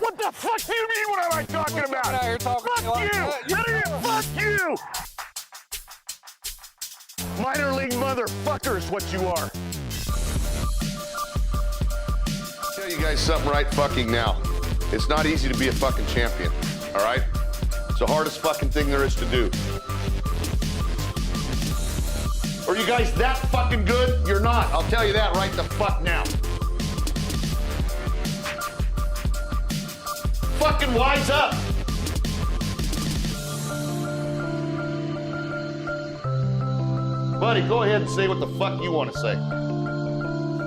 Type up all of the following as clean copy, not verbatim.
What the fuck do you mean what am I talking about? Fuck you! Idiot, fuck you! Minor league motherfuckers, what you are. I'll tell you guys something right fucking now. It's not easy to be a fucking champion, all right? It's the hardest fucking thing there is to do. Are you guys that fucking good? You're not. I'll tell you that right the fuck now. Fucking wise up. Buddy, go ahead and say what the fuck you want to say.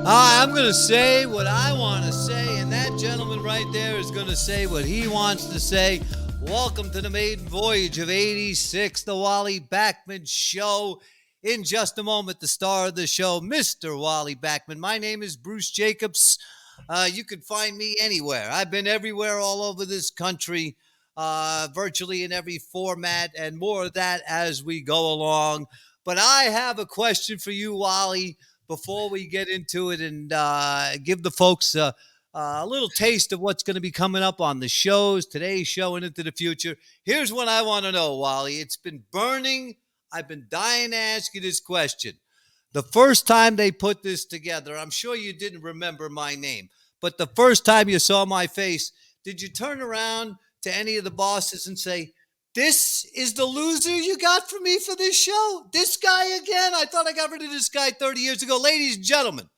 I'm going to say what I want to say, and that gentleman right there is going to say what he wants to say. Welcome to the maiden voyage of 86, the Wally Backman Show. In just a moment, the star of the show, Mr. Wally Backman. My name is Bruce Jacobs. You can find me anywhere. I've been everywhere all over this country, virtually in every format, and more of that as we go along. But I have a question for you, Wally, before we get into it and give the folks a little taste of what's going to be coming up on the shows, today's show and into the future. Here's what I want to know, Wally. It's been burning. I've been dying to ask you this question. The first time they put this together, I'm sure you didn't remember my name, but the first time you saw my face, did you turn around to any of the bosses and say, "This is the loser you got for me for this show? This guy again? I thought I got rid of this guy 30 years ago." Ladies and gentlemen,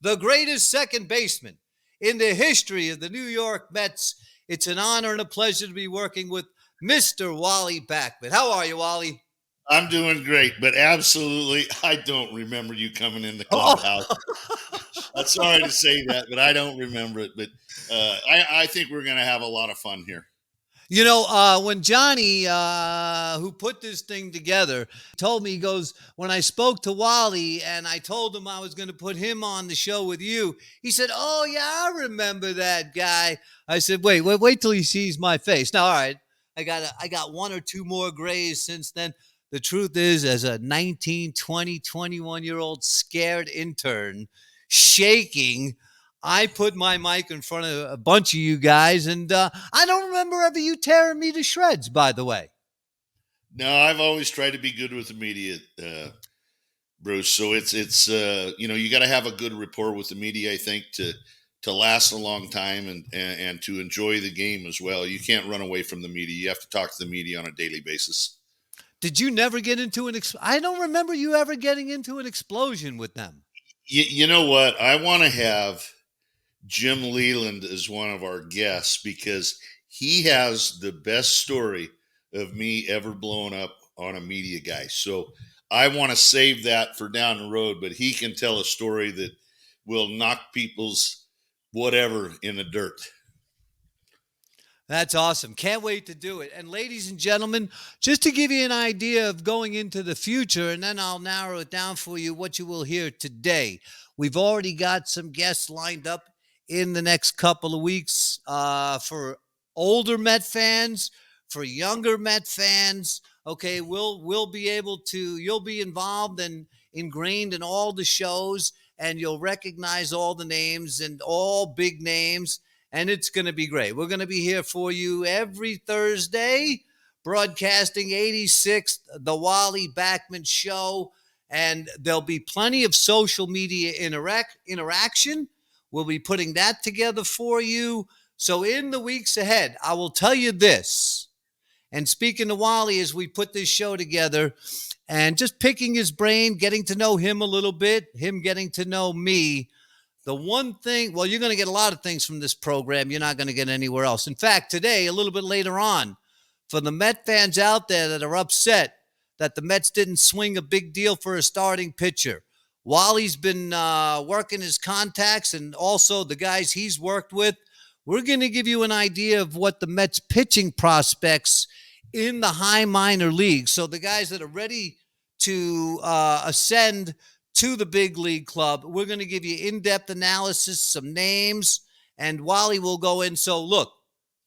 the greatest second baseman in the history of the New York Mets. It's an honor and a pleasure to be working with Mr. Wally Backman. How are you, Wally? I'm doing great, but absolutely, I don't remember you coming in the clubhouse. I'm sorry to say that, but I don't remember it. But I think we're going to have a lot of fun here. You know, when Johnny, who put this thing together, told me, he goes, when I spoke to Wally and I told him I was going to put him on the show with you, he said, "Oh, yeah, I remember that guy." I said, wait till he sees my face. Now, all right, I got one or two more grays since then. The truth is, as a 19, 20, 21-year-old scared intern, shaking, I put my mic in front of a bunch of you guys, and I don't remember ever you tearing me to shreds, by the way. No, I've always tried to be good with the media, Bruce. So it's you got to have a good rapport with the media, I think, to last a long time and to enjoy the game as well. You can't run away from the media. You have to talk to the media on a daily basis. Did you never get into I don't remember you ever getting into an explosion with them. You know what? I want to have Jim Leland as one of our guests because he has the best story of me ever blowing up on a media guy. So I want to save that for down the road, but he can tell a story that will knock people's whatever in the dirt. That's awesome. Can't wait to do it. And ladies and gentlemen, just to give you an idea of going into the future, and then I'll narrow it down for you what you will hear today. We've already got some guests lined up in the next couple of weeks for older Met fans, for younger Met fans. Okay, we'll be able to, you'll be involved and ingrained in all the shows, and you'll recognize all the names and all big names. And it's going to be great. We're going to be here for you every Thursday, broadcasting 86th, the Wally Backman Show. And there'll be plenty of social media interaction. We'll be putting that together for you. So in the weeks ahead, I will tell you this. And speaking to Wally as we put this show together and just picking his brain, getting to know him a little bit, him getting to know me. The one thing, well, you're going to get a lot of things from this program you're not going to get anywhere else. In fact, today, a little bit later on, for the Met fans out there that are upset that the Mets didn't swing a big deal for a starting pitcher, Wally's been working his contacts and also the guys he's worked with. We're going to give you an idea of what the Mets pitching prospects in the high minor leagues. So the guys that are ready to ascend to the big league club. We're going to give you in-depth analysis, some names, and Wally will go in. So look,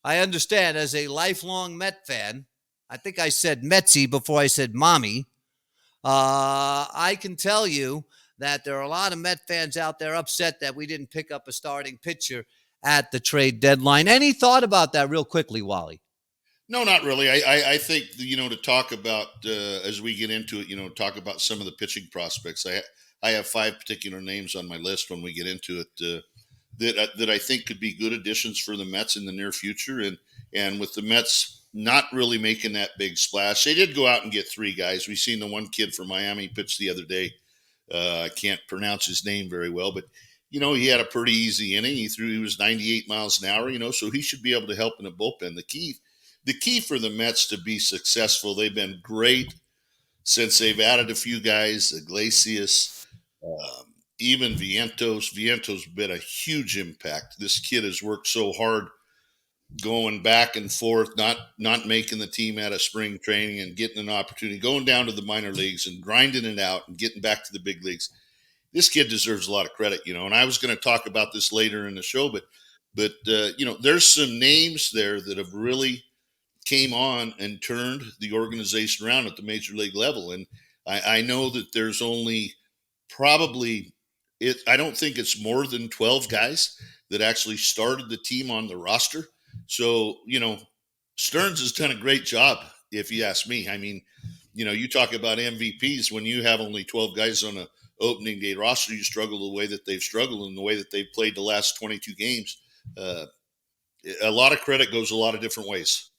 I understand as a lifelong Met fan, I think I said Metsy before I said mommy. I can tell you that there are a lot of Met fans out there upset that we didn't pick up a starting pitcher. at the trade deadline. Any thought about that real quickly, Wally? No, not really. I think, to talk about, as we get into it, talk about some of the pitching prospects. I have 5 particular names on my list when we get into it that I think could be good additions for the Mets in the near future. And with the Mets not really making that big splash, they did go out and get 3 guys. We've seen the one kid from Miami pitch the other day. I can't pronounce his name very well, but he had a pretty easy inning. He was 98 miles an hour, so he should be able to help in the bullpen. The key for the Mets to be successful, they've been great since they've added a few guys, Iglesias, even Vientos. Vientos been a huge impact. This kid has worked so hard going back and forth, not making the team out of spring training and getting an opportunity, going down to the minor leagues and grinding it out and getting back to the big leagues. This kid deserves a lot of credit, and I was going to talk about this later in the show, but there's some names there that have really came on and turned the organization around at the major league level. And I know that there's only probably I don't think it's more than 12 guys that actually started the team on the roster. So, Stearns has done a great job, if you ask me. I mean, you talk about MVPs when you have only 12 guys on a opening day roster, you struggle the way that they've struggled and the way that they've played the last 22 games. A lot of credit goes a lot of different ways.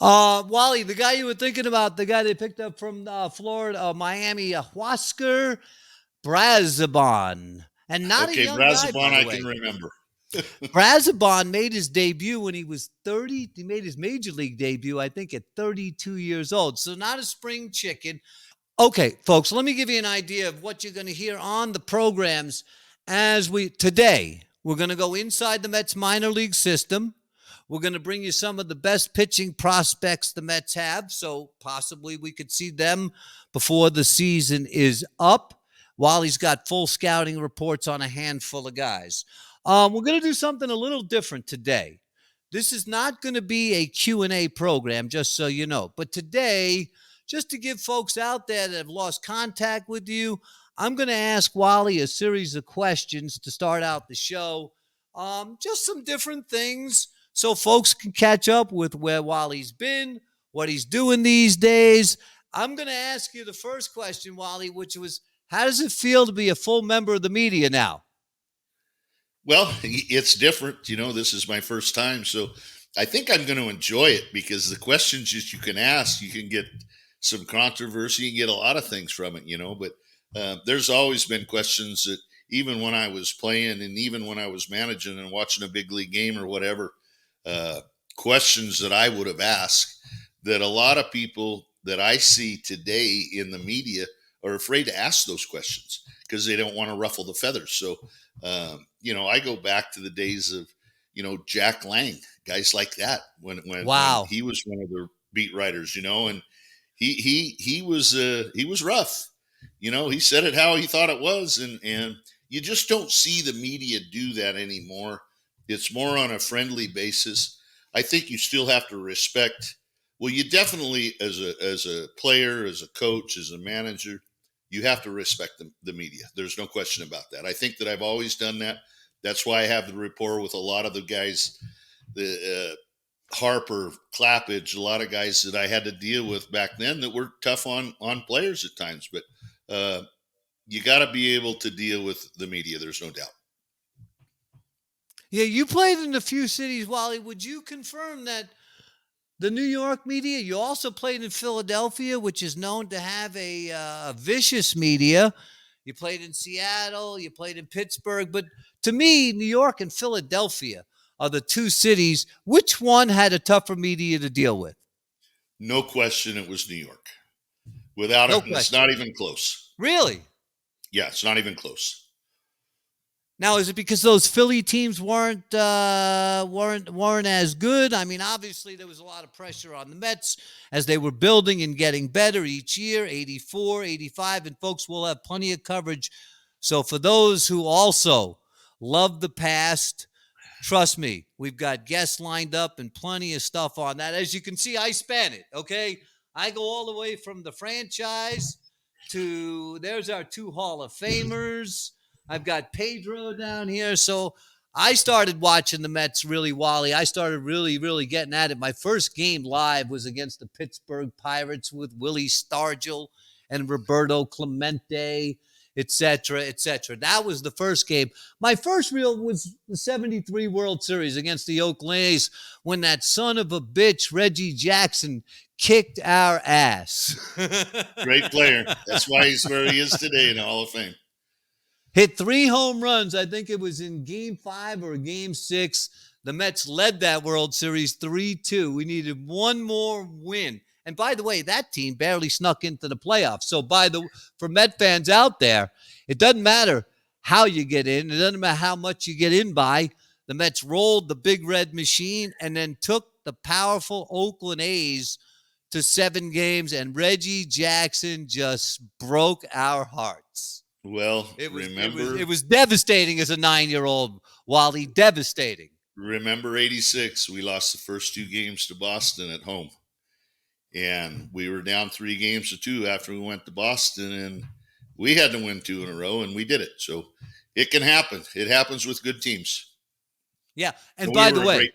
Wally, the guy you were thinking about, the guy they picked up from Florida, Miami, Huascar Brazoban. And not a young Brazoban, guy, by the way. I can remember. Brazoban made his debut when he was 30. He made his major league debut, I think, at 32 years old. So not a spring chicken. Okay, folks, let me give you an idea of what you're going to hear on the programs today. We're going to go inside the Mets minor league system. We're going to bring you some of the best pitching prospects the Mets have, so possibly we could see them before the season is up. Wally's got full scouting reports on a handful of guys. We're going to do something a little different today. This is not going to be a Q&A program, just so you know. But today, just to give folks out there that have lost contact with you, I'm going to ask Wally a series of questions to start out the show. Just some different things, so folks can catch up with where Wally's been, what he's doing these days. I'm going to ask you the first question, Wally, which was, how does it feel to be a full member of the media now? Well, it's different. This is my first time, so I think I'm going to enjoy it because the questions that you can ask, you can get some controversy, you can get a lot of things from it, but there's always been questions that even when I was playing and even when I was managing and watching a big league game or whatever, questions that I would have asked that a lot of people that I see today in the media are afraid to ask those questions because they don't want to ruffle the feathers. So, I go back to the days of, Jack Lang, guys like that when he was one of the beat writers, and he was rough. He said it how he thought it was. And you just don't see the media do that anymore. It's more on a friendly basis. I think you still have to respect. Well, you definitely, as a player, as a coach, as a manager, you have to respect the media. There's no question about that. I think that I've always done that. That's why I have the rapport with a lot of the guys, the Harper, Clappage, a lot of guys that I had to deal with back then that were tough on players at times. But you got to be able to deal with the media. There's no doubt. Yeah, you played in a few cities, Wally. Would you confirm that the New York media, you also played in Philadelphia, which is known to have a vicious media. You played in Seattle, you played in Pittsburgh. But to me, New York and Philadelphia are the two cities. Which one had a tougher media to deal with? No question, it was New York. Without No it, it's not even close. Really? Yeah, it's not even close. Now, is it because those Philly teams weren't as good? I mean, obviously there was a lot of pressure on the Mets as they were building and getting better each year, 84, 85, and folks will have plenty of coverage. So for those who also love the past, trust me, we've got guests lined up and plenty of stuff on that. As you can see, I span it, okay? I go all the way from the franchise to, there's our two Hall of Famers. I've got Pedro down here. So I started watching the Mets really, Wally. I started really, really getting at it. My first game live was against the Pittsburgh Pirates with Willie Stargell and Roberto Clemente, et cetera, et cetera. That was the first game. My first real was the 73 World Series against the Oakland A's when that son of a bitch, Reggie Jackson, kicked our ass. Great player. That's why he's where he is today in the Hall of Fame. Hit 3 home runs. I think it was in game 5 or game 6. The Mets led that World Series 3-2. We needed one more win. And by the way, that team barely snuck into the playoffs. So for Met fans out there, it doesn't matter how you get in. It doesn't matter how much you get in by. The Mets rolled the big red machine and then took the powerful Oakland A's to 7 games. And Reggie Jackson just broke our hearts. Well, it was devastating as a 9-year-old, Wally. Devastating. Remember 86, we lost the first 2 games to Boston at home. And we were down 3-2 after we went to Boston, and we had to win 2 in a row, and we did it. So it can happen. It happens with good teams. Yeah, and by the way,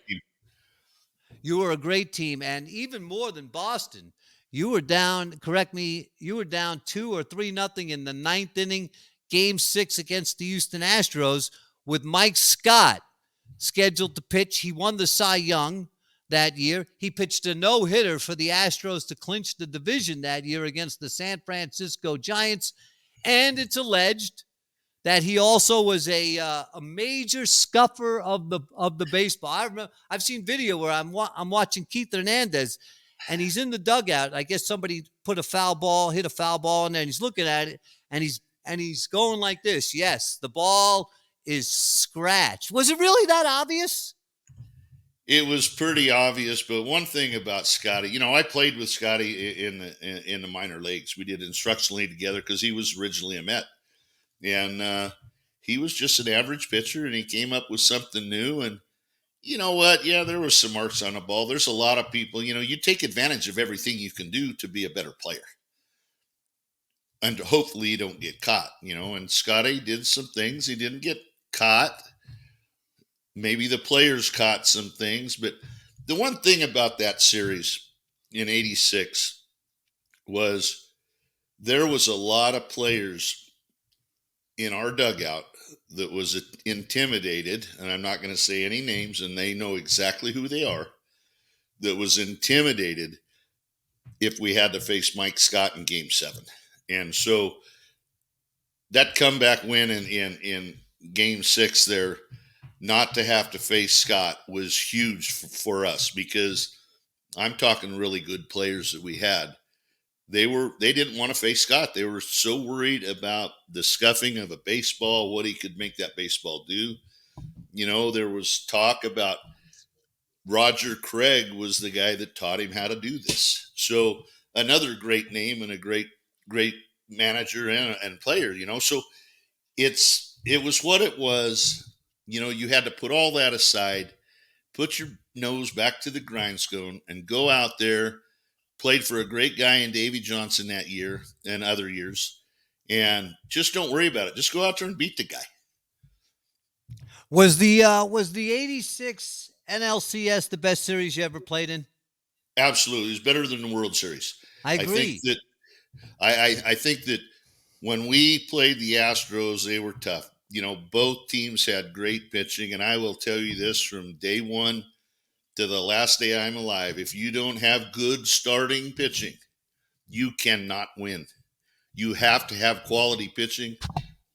you were a great team, and even more than Boston, you were down, correct me, you were down 2 or 3-0 in the 9th inning, game 6 against the Houston Astros with Mike Scott scheduled to pitch. He won the Cy Young that year. He pitched a no-hitter for the Astros to clinch the division that year against the San Francisco Giants, and it's alleged that he also was a major scuffer of the baseball. I remember I've seen video where I'm watching Keith Hernandez, and he's in the dugout. I guess somebody hit a foul ball, and then he's looking at it, and he's going like this. Yes, the ball is scratched. Was it really that obvious? It was pretty obvious, but one thing about Scotty, I played with Scotty in the minor leagues. We did instructionally together because he was originally a Met, and he was just an average pitcher, and he came up with something new. And you know what? Yeah, there was some marks on the ball. There's a lot of people, you take advantage of everything you can do to be a better player. And hopefully you don't get caught, and Scotty did some things. He didn't get caught. Maybe the players caught some things, but the one thing about that series in 86 was there was a lot of players in our dugout that was intimidated, and I'm not going to say any names, and they know exactly who they are, that was intimidated if we had to face Mike Scott in Game 7. And so that comeback win in Game 6 there, not to have to face Scott, was huge for us, because I'm talking really good players that we had. They didn't want to face Scott. They were so worried about the scuffing of a baseball, what he could make that baseball do. There was talk about Roger Craig was the guy that taught him how to do this. So another great name and a great manager and player, So it was what it was. You had to put all that aside, put your nose back to the grindstone, and go out there. Played for a great guy in Davey Johnson that year and other years, and just don't worry about it. Just go out there and beat the guy. Was the 86 NLCS the best series you ever played in? Absolutely. It was better than the World Series. I agree. I think that when we played the Astros, they were tough. Both teams had great pitching, and I will tell you this from day one to the last day I'm alive, if you don't have good starting pitching, you cannot win. You have to have quality pitching,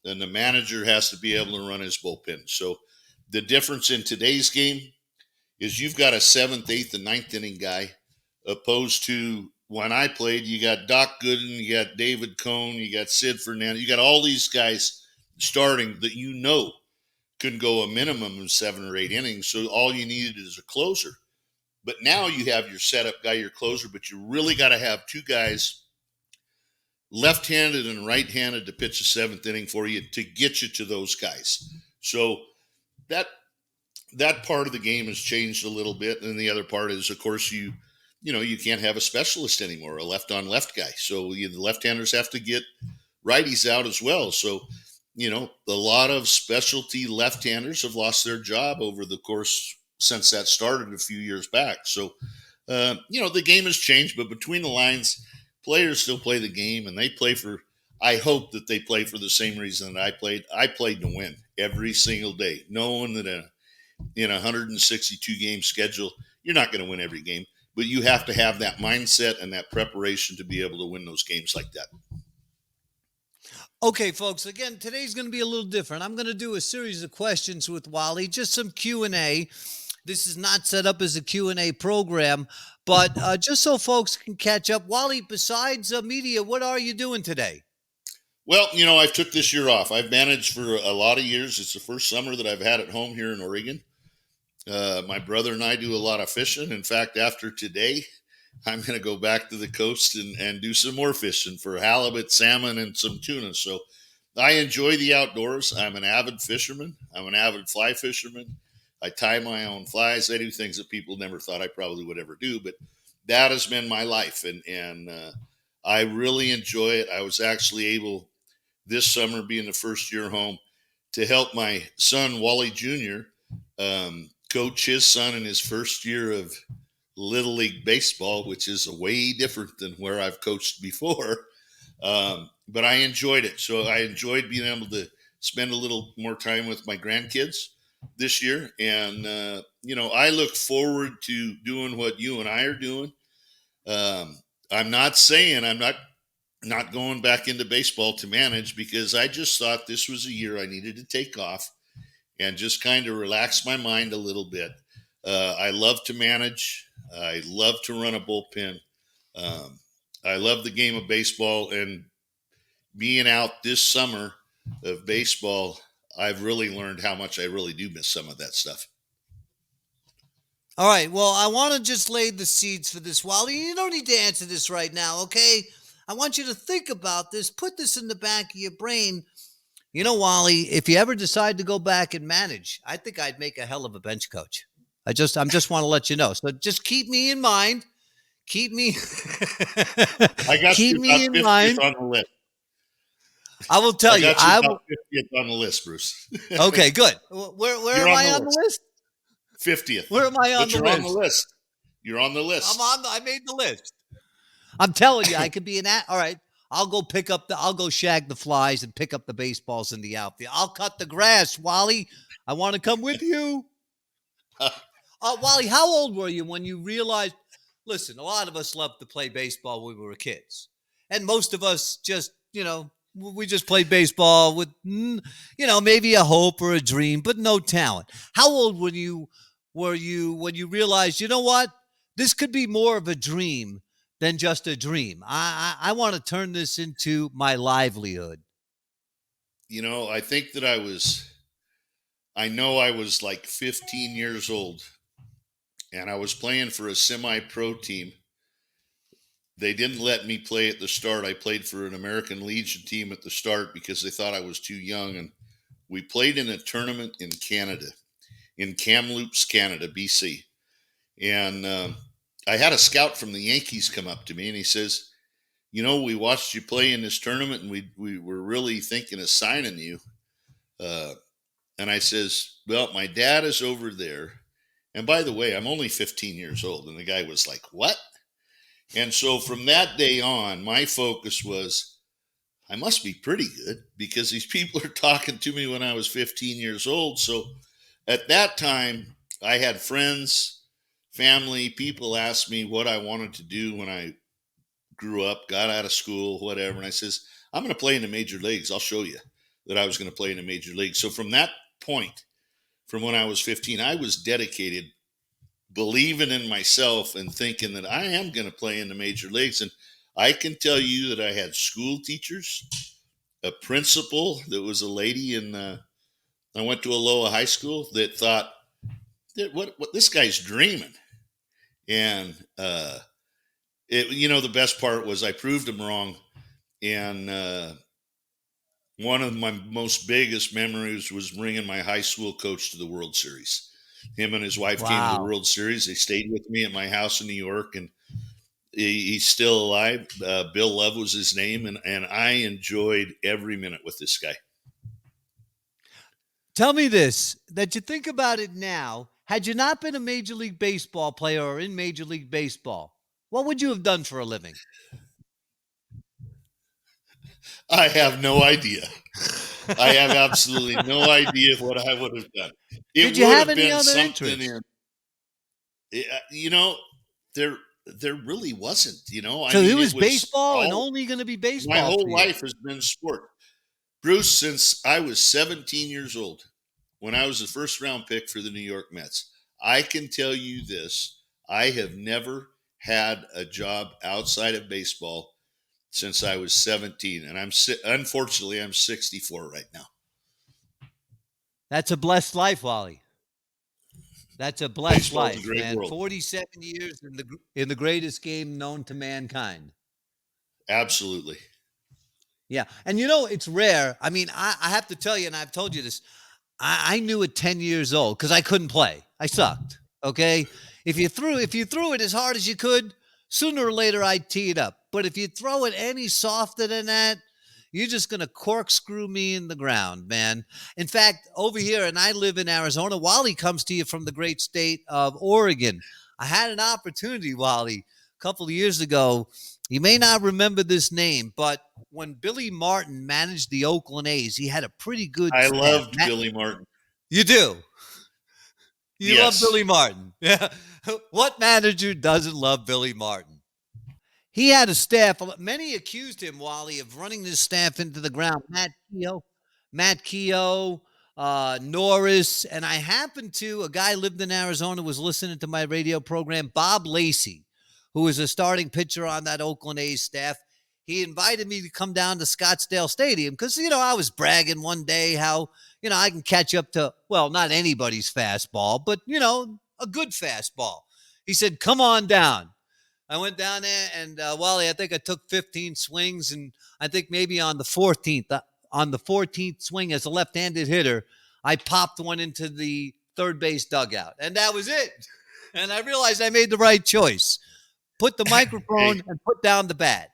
and the manager has to be able to run his bullpen. So the difference in today's game is you've got a 7th, 8th, and 9th inning guy, opposed to when I played, you got Doc Gooden, you got David Cohn, you got Sid Fernandez, you got all these guys starting that can go a minimum of 7 or 8 innings. So all you needed is a closer. But now you have your setup guy, your closer, but you really got to have 2 guys, left-handed and right-handed, to pitch the 7th inning for you to get you to those guys. So that part of the game has changed a little bit. And the other part is, of course, you can't have a specialist anymore, a left-on-left guy. So the left-handers have to get righties out as well. So a lot of specialty left-handers have lost their job over the course since that started a few years back. So, the game has changed, but between the lines, players still play the game, and I hope that they play for the same reason that I played. I played to win every single day, knowing that in a 162 game schedule, you're not going to win every game, but you have to have that mindset and that preparation to be able to win those games like that. Okay, folks, again, today's going to be a little different. I'm going to do a series of questions with Wally, just some Q&A. This is not set up as a Q&A program, but just so folks can catch up. Wally, besides media, what are you doing today? Well, I took this year off. I've managed for a lot of years. It's the first summer that I've had at home here in Oregon. My brother and I do a lot of fishing. In fact, after today, I'm going to go back to the coast and do some more fishing for halibut, salmon, and some tuna. So I enjoy the outdoors. I'm an avid fisherman. I'm an avid fly fisherman. I tie my own flies. I do things that people never thought I probably would ever do, but that has been my life. And I really enjoy it. I was actually able this summer, being the first year home, to help my son, Wally Jr., coach his son in his first year of Little League Baseball, which is way different than where I've coached before. But I enjoyed it. So I enjoyed being able to spend a little more time with my grandkids this year. And, I look forward to doing what you and I are doing. I'm not saying I'm not going back into baseball to manage, because I just thought this was a year I needed to take off and just kind of relax my mind a little bit. I love to manage. I love to run a bullpen. I love the game of baseball, and being out this summer of baseball, I've really learned how much I really do miss some of that stuff. All right. Well, I want to just lay the seeds for this, Wally. You don't need to answer this right now, okay? I want you to think about this. Put this in the back of your brain. Wally, if you ever decide to go back and manage, I think I'd make a hell of a bench coach. I just want to let you know. So just keep me in mind. Keep me. I got keep you me in mind on the list. I will tell you. I got you 50th on the list, Bruce. Okay, good. Where am I on the list? 50th. Where am I on the list? You're on the list. You're on the list. I made the list. I'm telling you, I could be all right. I'll go shag the flies and pick up the baseballs in the outfield. I'll cut the grass, Wally. I want to come with you. Wally, how old were you when you realized, listen, a lot of us loved to play baseball when we were kids. And most of us just, we just played baseball with, maybe a hope or a dream, but no talent. How old were you when you realized, you know what? This could be more of a dream than just a dream. I want to turn this into my livelihood. I think that I was like 15 years old, and I was playing for a semi-pro team. They didn't let me play at the start. I played for an American Legion team at the start because they thought I was too young. And we played in a tournament in Canada, in Kamloops, Canada, BC. And I had a scout from the Yankees come up to me, and he says, we watched you play in this tournament, and we were really thinking of signing you. And I says, well, my dad is over there. And by the way, I'm only 15 years old. And the guy was like, what? And so from that day on, my focus was, I must be pretty good because these people are talking to me when I was 15 years old. So at that time, I had friends, family, people asked me what I wanted to do when I grew up, got out of school, whatever. And I says, I'm going to play in the major leagues. I'll show you that I was going to play in the major league. So from that point, from when I was 15, I was dedicated, believing in myself and thinking that I am going to play in the major leagues. And I can tell you that I had school teachers, a principal that was a lady I went to Aloha High School that thought, what this guy's dreaming. And, the best part was I proved him wrong. And, one of my most biggest memories was bringing my high school coach to the World Series. Him and his wife came to the World Series. They stayed with me at my house in New York, and he's still alive. Bill Love was his name, and I enjoyed every minute with this guy. Tell me this, that you think about it now, had you not been a Major League Baseball player or in Major League Baseball, what would you have done for a living? I have no idea. I have absolutely no idea what I would have done. It Did you would have have any been other something interests? you know, there really wasn't, I So it mean, it was was baseball and all only going to be my baseball for whole you. life has been sport. Bruce, since I was 17 years old, when I was the first round pick for the New York Mets, I can tell you this. I have never had a job outside of baseball since I was 17. And unfortunately, I'm 64 right now. That's a blessed life, Wally. That's a blessed Baseball's a life, great man. world. 47 years in the greatest game known to mankind. Absolutely. Yeah. And it's rare. I mean, I have to tell you, and I've told you this, I knew at 10 years old because I couldn't play. I sucked. Okay. If you threw it as hard as you could, sooner or later I'd tee it up. But if you throw it any softer than that, you're just gonna corkscrew me in the ground, man. In fact, over here, and I live in Arizona, Wally comes to you from the great state of Oregon. I had an opportunity, Wally, a couple of years ago. You may not remember this name, but when Billy Martin managed the Oakland A's, he had a pretty good I staff. loved Billy Martin. You do. You love Yes. Billy Martin. Yeah. What manager doesn't love Billy Martin? He had a staff. Many accused him, Wally, of running this staff into the ground. Matt Keogh, Norris, and I happened to, a guy lived in Arizona, was listening to my radio program, Bob Lacey, who was a starting pitcher on that Oakland A's staff. He invited me to come down to Scottsdale Stadium because, I was bragging one day how, I can catch up to, well, not anybody's fastball, but, a good fastball. He said, come on down. I went down there, and Wally, I think I took 15 swings, and I think maybe on the 14th swing as a left-handed hitter, I popped one into the third base dugout, and that was it. And I realized I made the right choice. Put the microphone and put down the bat.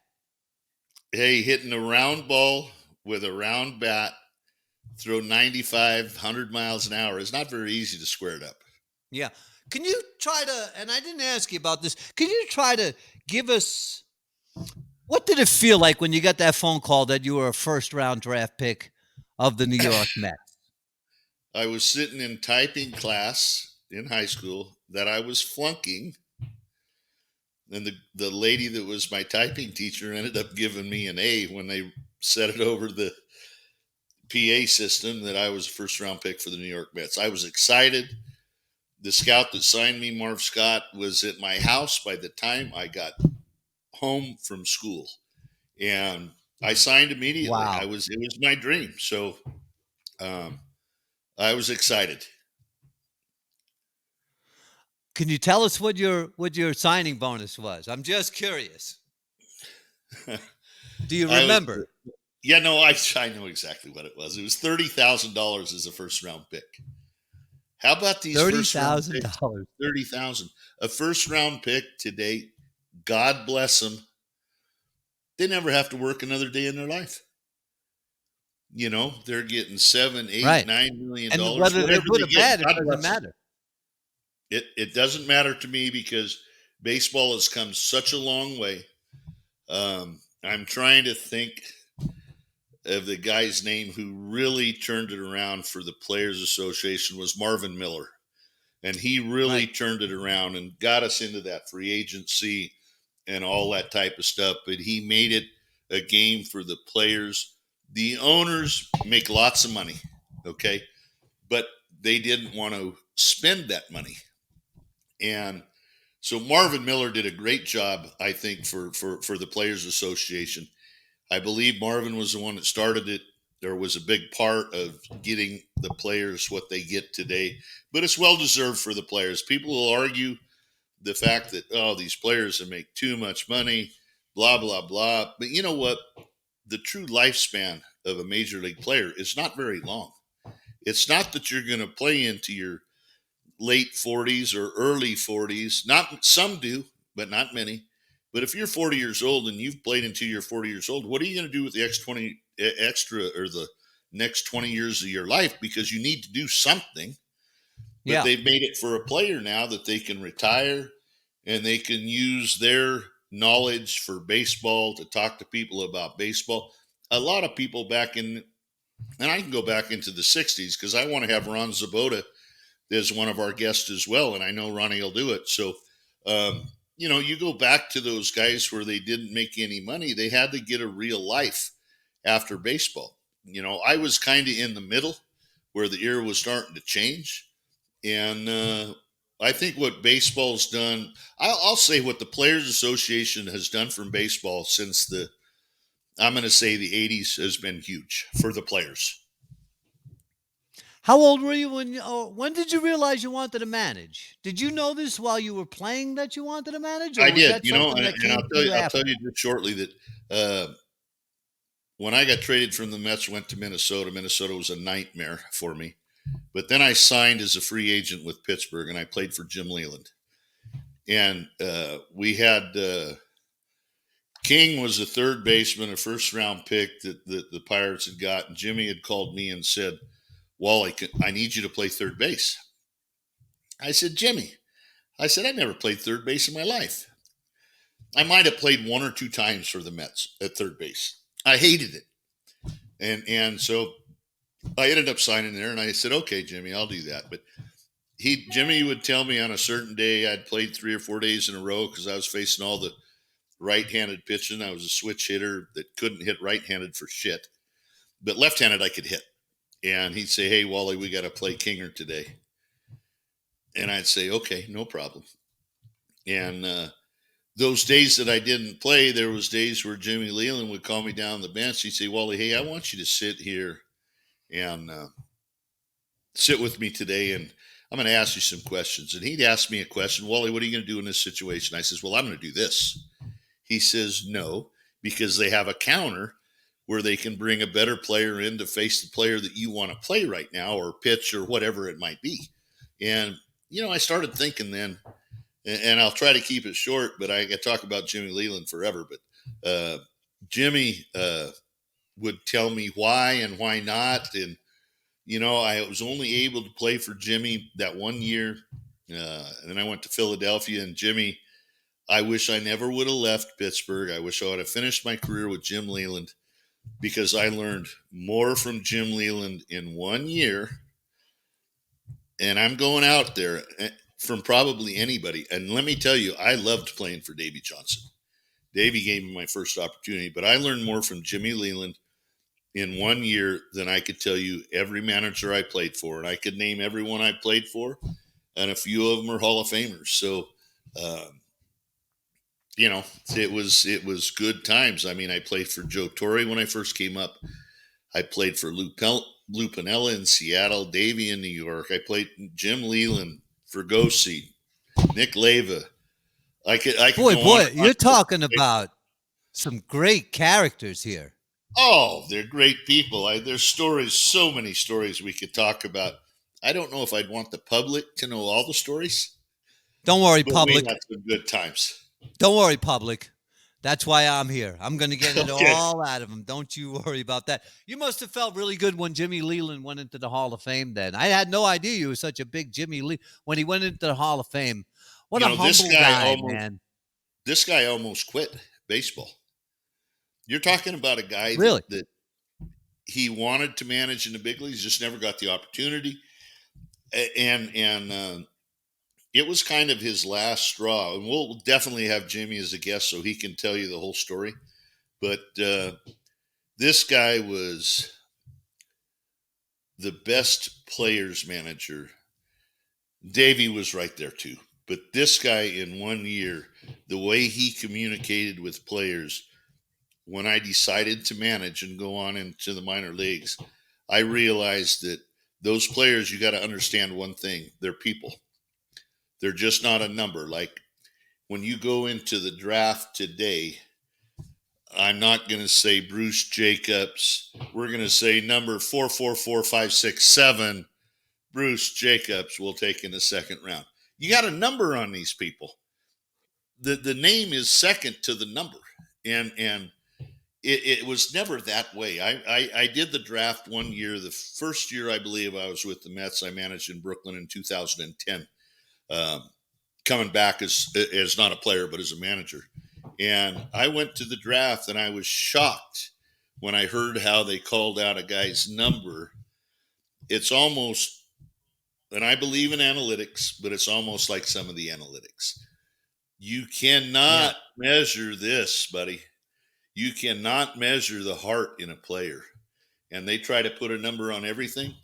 Hey, hitting a round ball with a round bat, throw 95, 100 miles an hour is not very easy to square it up. Yeah. Can you try to, and I didn't ask you about this, can you try to give us, what did it feel like when you got that phone call that you were a first-round draft pick of the New York Mets? I was sitting in typing class in high school that I was flunking. And the lady that was my typing teacher ended up giving me an A when they set it over the PA system that I was a first-round pick for the New York Mets. I was excited. The scout that signed me, Marv Scott, was at my house by the time I got home from school. And I signed immediately. Wow. It was my dream. So I was excited. Can you tell us what your signing bonus was? I'm just curious. Do you remember? I know exactly what it was. It was $30,000 as a first-round pick. How about these $30,000? $30,000. A first-round pick today, God bless them. They never have to work another day in their life. They're getting $7, $8, Right. $9 million. And whether they're good or bad, it God doesn't bless them. matter. It doesn't matter to me because baseball has come such a long way. I'm trying to think of the guy's name who really turned it around for the Players Association was Marvin Miller. And he really turned it around and got us into that free agency and all that type of stuff. But he made it a game for the players. The owners make lots of money, okay? But they didn't want to spend that money. And so Marvin Miller did a great job, I think, for the Players Association. I believe Marvin was the one that started it. There was a big part of getting the players what they get today. But it's well-deserved for the players. People will argue the fact that, these players make too much money, blah, blah, blah. But you know what? The true lifespan of a major league player is not very long. It's not that you're going to play into your late 40s or early 40s. Not some do, but not many. But if you're 40 years old and you've played until you're 40 years old, what are you going to do with the extra or the next 20 years of your life because you need to do something. But Yeah. they've made it for a player now that they can retire and they can use their knowledge for baseball to talk to people about baseball. A lot of people back in, and I can go back into the 60s because I want to have Ron Zabota as one of our guests as well. And I know Ronnie will do it. So, you go back to those guys where they didn't make any money. They had to get a real life after baseball. I was kind of in the middle where the era was starting to change. And I think what baseball's done, I'll say what the Players Association has done from baseball since I'm going to say the 80s has been huge for the players. How old were you when did you realize you wanted to manage? Did you know this while you were playing that you wanted to manage? Or I was did, that something that came to you I'll after? tell you just shortly that when I got traded from the Mets, went to Minnesota. Minnesota was a nightmare for me. But then I signed as a free agent with Pittsburgh, and I played for Jim Leland. And we had King was a third baseman, a first-round pick that the Pirates had got. And Jimmy had called me and said, Wally, I need you to play third base. I said, Jimmy, I never played third base in my life. I might have played one or two times for the Mets at third base. I hated it. And so I ended up signing there, and I said, okay, Jimmy, I'll do that. But Jimmy would tell me on a certain day I'd played 3 or 4 days in a row because I was facing all the right-handed pitching. I was a switch hitter that couldn't hit right-handed for shit. But left-handed I could hit. And he'd say, hey, Wally, we got to play Kinger today. And I'd say, okay, no problem. And those days that I didn't play, there was days where Jimmy Leland would call me down the bench. He'd say, Wally, hey, I want you to sit here and sit with me today, and I'm going to ask you some questions. And he'd ask me a question, Wally, what are you going to do in this situation? I says, well, I'm going to do this. He says, no, because they have a counter where they can bring a better player in to face the player that you want to play right now or pitch or whatever it might be. And, I started thinking then, and I'll try to keep it short, but I could talk about Jimmy Leland forever. But Jimmy would tell me why and why not. And, I was only able to play for Jimmy that 1 year. And then I went to Philadelphia, and Jimmy, I wish I never would have left Pittsburgh. I wish I would have finished my career with Jim Leland because I learned more from Jim Leland in 1 year. And I'm going out there from probably anybody. And let me tell you, I loved playing for Davey Johnson. Davey gave me my first opportunity, but I learned more from Jimmy Leland in 1 year than I could tell you every manager I played for. And I could name everyone I played for, and a few of them are Hall of Famers. So, it was good times. I mean, I played for Joe Torre when I first came up. I played for Lou Piniella in Seattle, Davey in New York. I played Jim Leland, Fergosi, Nick Leyva. I could Boy, you're talking about some great characters here. Oh, they're great people. There's stories, so many stories we could talk about. I don't know if I'd want the public to know all the stories. Don't worry, but public. We had some good times. Don't worry, public. That's why I'm here. I'm going to get it Okay. all out of them. Don't you worry about that. You must have felt really good when Jimmy Leland went into the Hall of Fame then. I had no idea you were such a big Jimmy Leland when he went into the Hall of Fame. What a humble guy, man. This guy almost quit baseball. You're talking about a guy really? that he wanted to manage in the big leagues, just never got the opportunity. And it was kind of his last straw. And we'll definitely have Jimmy as a guest so he can tell you the whole story. But this guy was the best players manager. Davey was right there too. But this guy in 1 year, the way he communicated with players, when I decided to manage and go on into the minor leagues, I realized that those players, you got to understand one thing. They're people. They're just not a number. Like when you go into the draft today, I'm not going to say Bruce Jacobs. We're going to say number 4445667. Bruce Jacobs will take in the second round. You got a number on these people. The name is second to the number. And it was never that way. I did the draft one year. The first year, I believe, I was with the Mets. I managed in Brooklyn in 2010, coming back as not a player, but as a manager. And I went to the draft, and I was shocked when I heard how they called out a guy's number. It's almost, and I believe in analytics, but it's almost like some of the analytics. You cannot measure this, buddy. You cannot measure the heart in a player. And they try to put a number on everything.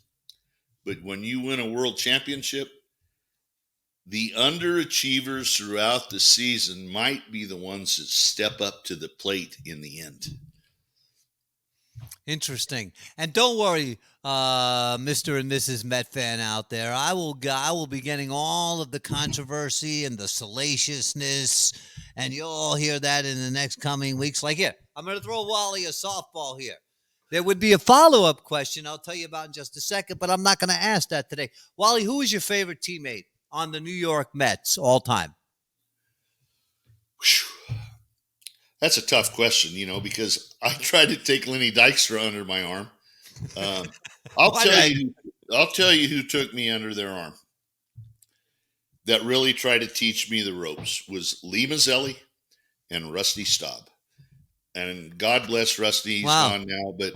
But when you win a world championship, the underachievers throughout the season might be the ones that step up to the plate in the end. Interesting. And don't worry, Mr. and Mrs. Met fan out there. I will be getting all of the controversy and the salaciousness, and you'll all hear that in the next coming weeks. Like, here, I'm going to throw Wally a softball here. There would be a follow-up question I'll tell you about in just a second, but I'm not going to ask that today. Wally, who is your favorite teammate on the New York Mets all time? That's a tough question, because I tried to take Lenny Dykstra under my arm. I'll tell you who took me under their arm. That really tried to teach me the ropes was Lee Mazzelli and Rusty Staub. And God bless Rusty, he's gone now, but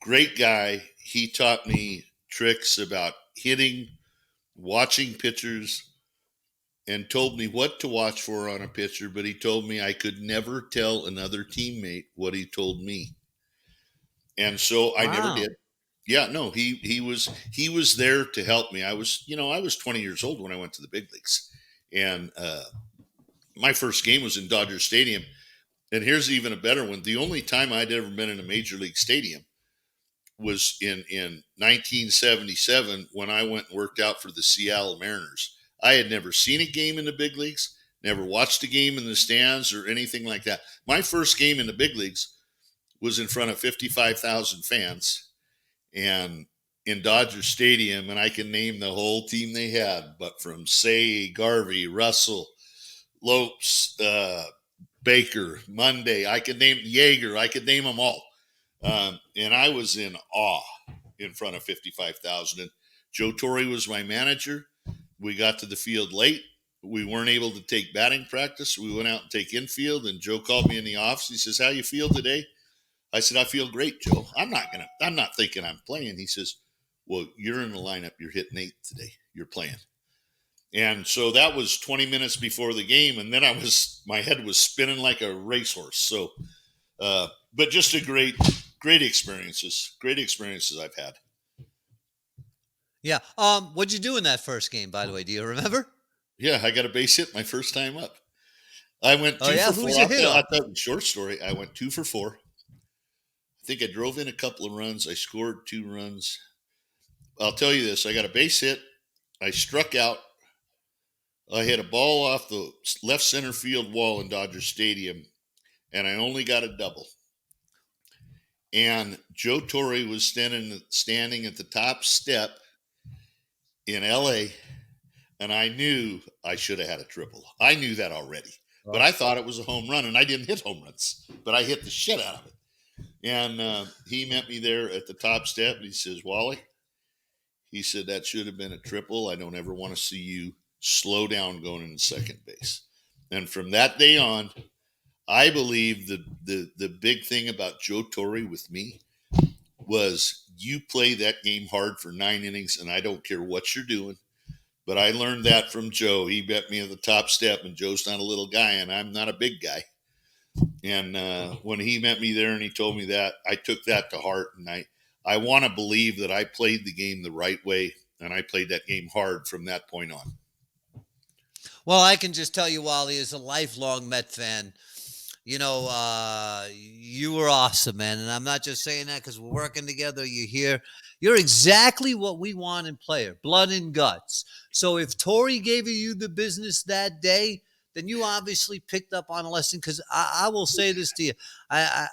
great guy. He taught me tricks about hitting, watching pitchers, and told me what to watch for on a pitcher, but he told me I could never tell another teammate what he told me. And so I never did. Yeah, no, he was there to help me. I was 20 years old when I went to the big leagues. And my first game was in Dodger Stadium. And here's even a better one. The only time I'd ever been in a major league stadium was in 1977 when I went and worked out for the Seattle Mariners. I had never seen a game in the big leagues, never watched a game in the stands or anything like that. My first game in the big leagues was in front of 55,000 fans and in Dodger Stadium, and I can name the whole team they had, but from Say, Garvey, Russell, Lopes, Baker, Monday, I could name Yeager, I could name them all. And I was in awe in front of 55,000. And Joe Torre was my manager. We got to the field late. We weren't able to take batting practice. We went out and take infield, and Joe called me in the office. He says, "How you feel today?" I said, "I feel great, Joe. I'm not thinking I'm playing." He says, "Well, you're in the lineup. You're hitting 8th today. You're playing." And so that was 20 minutes before the game, and then my head was spinning like a racehorse. So, but just great experiences I've had. Yeah. What'd you do in that first game, by the way? Do you remember? Yeah, I got a base hit my first time up. I went 2 for 4. Who's your hit? I thought, short story, I went 2 for 4. I think I drove in a couple of runs. I scored 2 runs. I'll tell you this. I got a base hit. I struck out. I hit a ball off the left center field wall in Dodger Stadium, and I only got a double. And Joe Torre was standing at the top step in L.A., and I knew I should have had a triple. I knew that already, but I thought it was a home run, and I didn't hit home runs, but I hit the shit out of it. And he met me there at the top step, and he says, "Wally," he said, "that should have been a triple. I don't ever want to see you slow down going into second base." And from that day on, I believe the big thing about Joe Torre with me was you play that game hard for 9 innings, and I don't care what you're doing. But I learned that from Joe. He bet me at the top step, and Joe's not a little guy, and I'm not a big guy. And when he met me there and he told me that, I took that to heart. And I want to believe that I played the game the right way, and I played that game hard from that point on. Well, I can just tell you, Wally, as a lifelong Met fan, you were awesome, man. And I'm not just saying that because we're working together. You're exactly what we want in player, blood and guts. So if Torre gave you the business that day, then you obviously picked up on a lesson. Because I will say this to you, I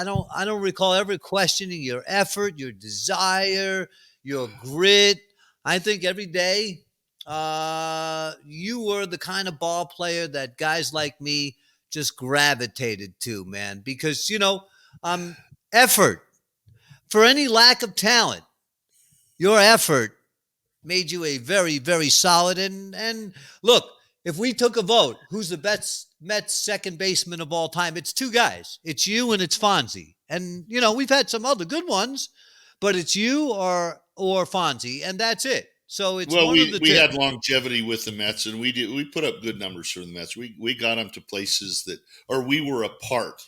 don't recall ever questioning your effort, your desire, your grit. I think every day you were the kind of ball player that guys like me just gravitated to, man. Because, Effort. For any lack of talent, your effort made you a very, very solid. And look, if we took a vote, who's the best Mets second baseman of all time? It's two guys. It's you and it's Fonzie. And we've had some other good ones, but it's you or Fonzie, and that's it. So it's Well, one of the we two. had longevity with the Mets, and we put up good numbers for the Mets. We got them to places that, or we were a part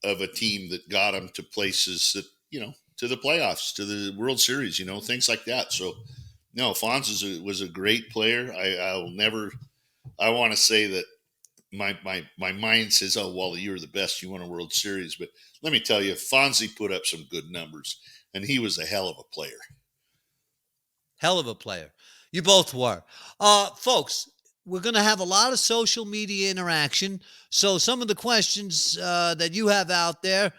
of a team that got them to places that, to the playoffs, to the World Series, things like that. So, no, Fonz was a great player. I want to say that my mind says, oh, Wally, you're the best. You won a World Series. But let me tell you, Fonzie put up some good numbers, and he was a hell of a player. Hell of a player. You both were. Folks, we're going to have a lot of social media interaction. So some of the questions that you have out there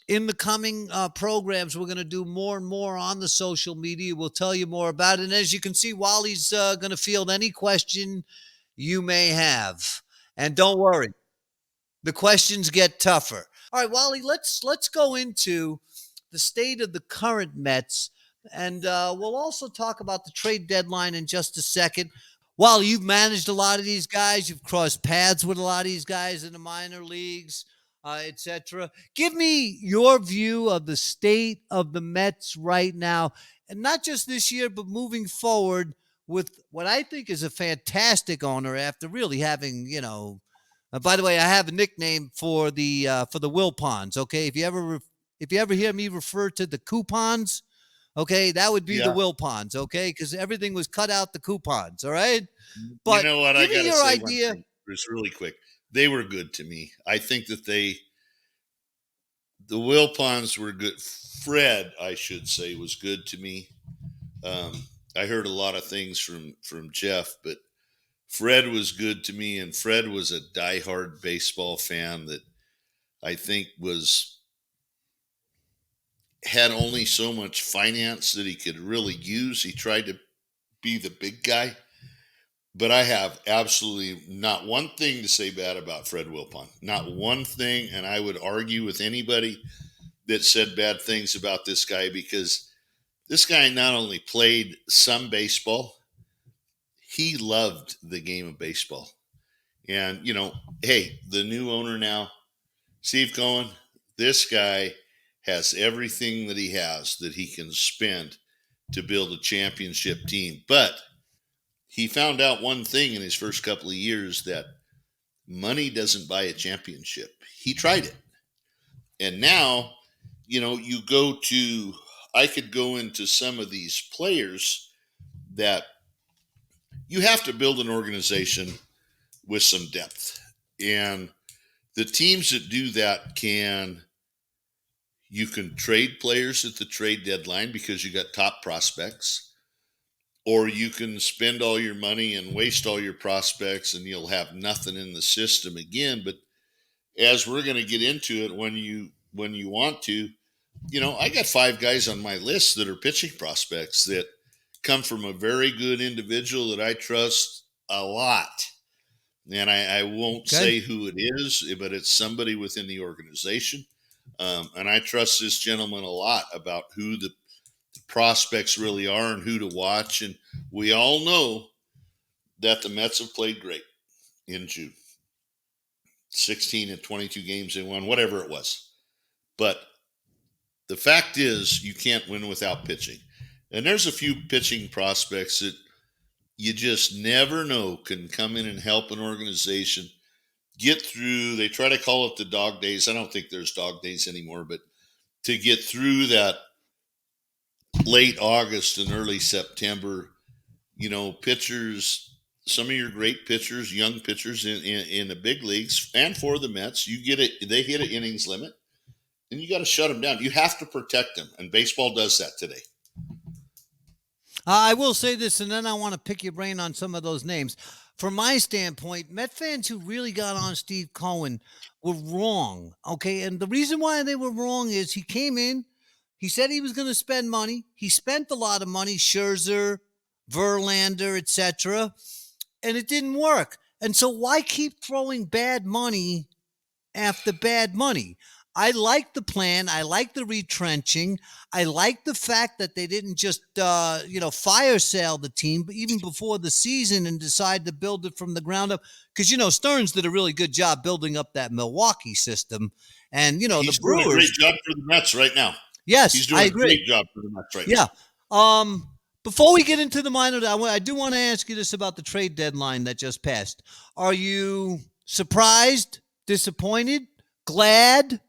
in the coming programs, we're going to do more and more on the social media. We'll tell you more about it. And as you can see, Wally's going to field any question you may have. And don't worry, the questions get tougher. All right, Wally, let's go into the state of the current Mets. And we'll also talk about the trade deadline in just a second. Wally, you've managed a lot of these guys. You've crossed paths with a lot of these guys in the minor leagues, etc. Give me your view of the state of the Mets right now, and not just this year, but moving forward with what I think is a fantastic owner after really having, by the way, I have a nickname for the Wilpons. Okay, if you ever hear me refer to the coupons, okay, that would be the Wilpons, okay, because everything was cut out the coupons, all right? But you know what? give I me got to your say idea. one thing, Bruce, really quick. They were good to me. I think that the Wilpons were good. Fred, I should say, was good to me. I heard a lot of things from Jeff, but Fred was good to me, and Fred was a diehard baseball fan that I think had only so much finance that he could really use. He tried to be the big guy, but I have absolutely not one thing to say bad about Fred Wilpon. Not one thing, and I would argue with anybody that said bad things about this guy, because this guy not only played some baseball, he loved the game of baseball. And, hey, the new owner now, Steve Cohen, this guy has everything that he has that he can spend to build a championship team. But he found out one thing in his first couple of years, that money doesn't buy a championship. He tried it. And now, I could go into some of these players that you have to build an organization with some depth. And the teams that do that you can trade players at the trade deadline because you got top prospects, or you can spend all your money and waste all your prospects and you'll have nothing in the system again. But as we're going to get into it, when you want to, I got 5 guys on my list that are pitching prospects that come from a very good individual that I trust a lot. And I won't say who it is, but it's somebody within the organization. And I trust this gentleman a lot about who the prospects really are and who to watch. And we all know that the Mets have played great in June. 16 and 22 games they won, whatever it was. But the fact is, you can't win without pitching. And there's a few pitching prospects that you just never know can come in and help an organization get through. They try to call it the dog days. I don't think there's dog days anymore, but to get through that late August and early September, pitchers, some of your great pitchers, young pitchers in the big leagues and for the Mets, they hit an innings limit and you got to shut them down. You have to protect them. And baseball does that today. I will say this, and then I want to pick your brain on some of those names. From my standpoint, Met fans who really got on Steve Cohen were wrong, okay? And the reason why they were wrong is he came in, he said he was going to spend money. He spent a lot of money, Scherzer, Verlander, etc., and it didn't work. And so why keep throwing bad money after bad money? I like the plan. I like the retrenching. I like the fact that they didn't just, fire sale the team, but even before the season and decide to build it from the ground up. Because, Stearns did a really good job building up that Milwaukee system. And, He's the doing a great Brewers. job for the Mets right now. Yes, He's doing I a agree. great job for the Mets right Yeah. now. Before we get into the minor, I do want to ask you this about the trade deadline that just passed. Are you surprised, disappointed, glad?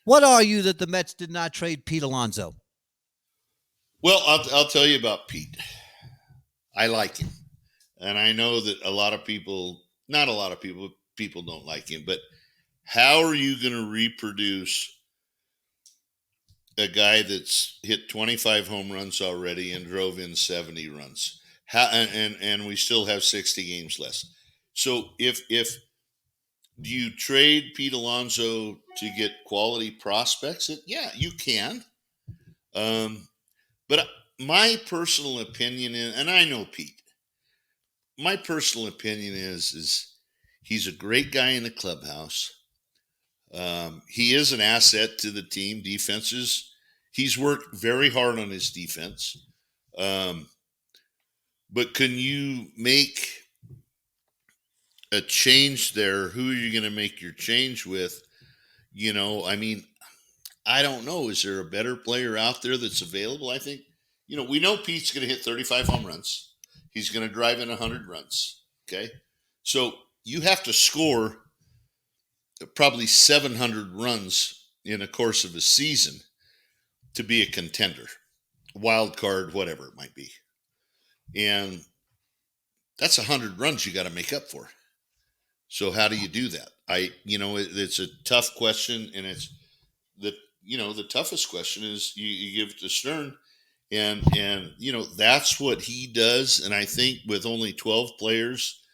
What are you that the Mets did not trade Pete Alonso? Well, I'll tell you about Pete. I like him. And I know that not a lot of people don't like him, but how are you going to reproduce a guy that's hit 25 home runs already and drove in 70 runs? And we still have 60 games left. So if do you trade Pete Alonso to get quality prospects? Yeah, you can. But my personal opinion is, and I know Pete, my personal opinion is he's a great guy in the clubhouse. He is an asset to the team. He's worked very hard on his defense. But can you make a change there? Who are you going to make your change with? I don't know. Is there a better player out there that's available? I think, we know Pete's going to hit 35 home runs. He's going to drive in 100 runs. Okay. So you have to score probably 700 runs in a course of a season to be a contender, wild card, whatever it might be. And that's 100 runs you got to make up for. So how do you do that? It's a tough question, and it's the toughest question is you give it to Stern, and that's what he does. And I think with only 12 players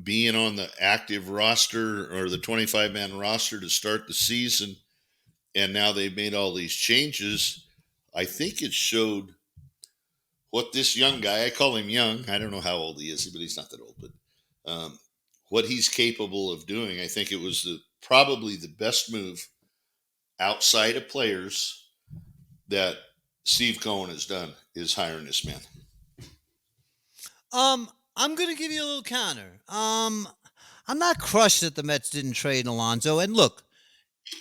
being on the active roster or the 25-man roster to start the season, and now they've made all these changes, I think it showed what this young guy, I call him young, I don't know how old he is, but he's not that old, but what he's capable of doing. I think it was probably the best move outside of players that Steve Cohen has done is hiring this man. I'm going to give you a little counter. I'm not crushed that the Mets didn't trade Alonso. And look,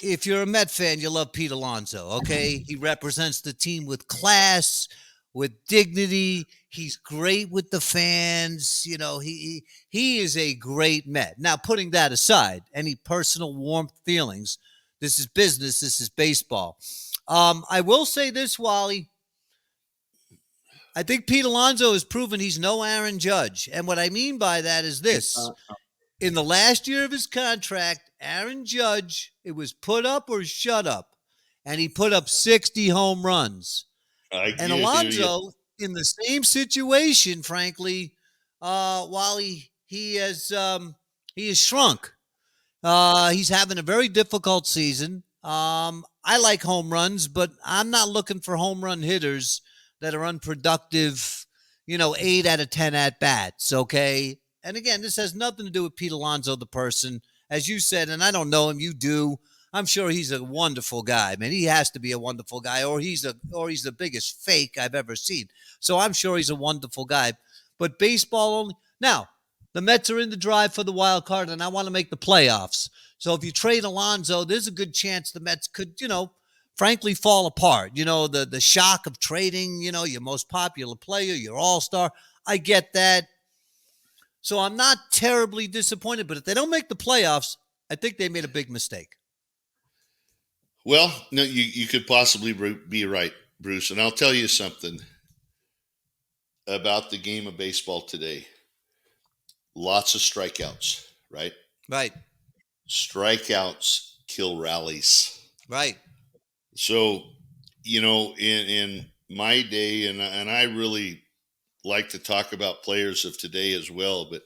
if you're a Met fan, you love Pete Alonso, okay? He represents the team with class, with dignity. He's great with the fans. He is a great Met. Now, putting that aside, any personal warmth feelings, this is business. This is baseball. I will say this, Wally. I think Pete Alonso has proven he's no Aaron Judge. And what I mean by that is this. In the last year of his contract, Aaron Judge, it was put up or shut up. And he put up 60 home runs. And Alonso, in the same situation, frankly, Wally, he has shrunk. He's having a very difficult season. I like home runs, but I'm not looking for home run hitters that are unproductive, 8 out of 10 at bats. Okay. And again, this has nothing to do with Pete Alonso, the person, as you said, and I don't know him. You do. I'm sure he's a wonderful guy, man. He has to be a wonderful guy, or he's the biggest fake I've ever seen. So I'm sure he's a wonderful guy. But baseball only. Now, the Mets are in the drive for the wild card, and I want to make the playoffs. So if you trade Alonso, there's a good chance the Mets could, frankly, fall apart. The shock of trading, your most popular player, your all-star. I get that. So I'm not terribly disappointed. But if they don't make the playoffs, I think they made a big mistake. Well, no, you could possibly be right, Bruce. And I'll tell you something about the game of baseball today. Lots of strikeouts, right? Right. Strikeouts kill rallies. Right. So, in my day, and I really like to talk about players of today as well, but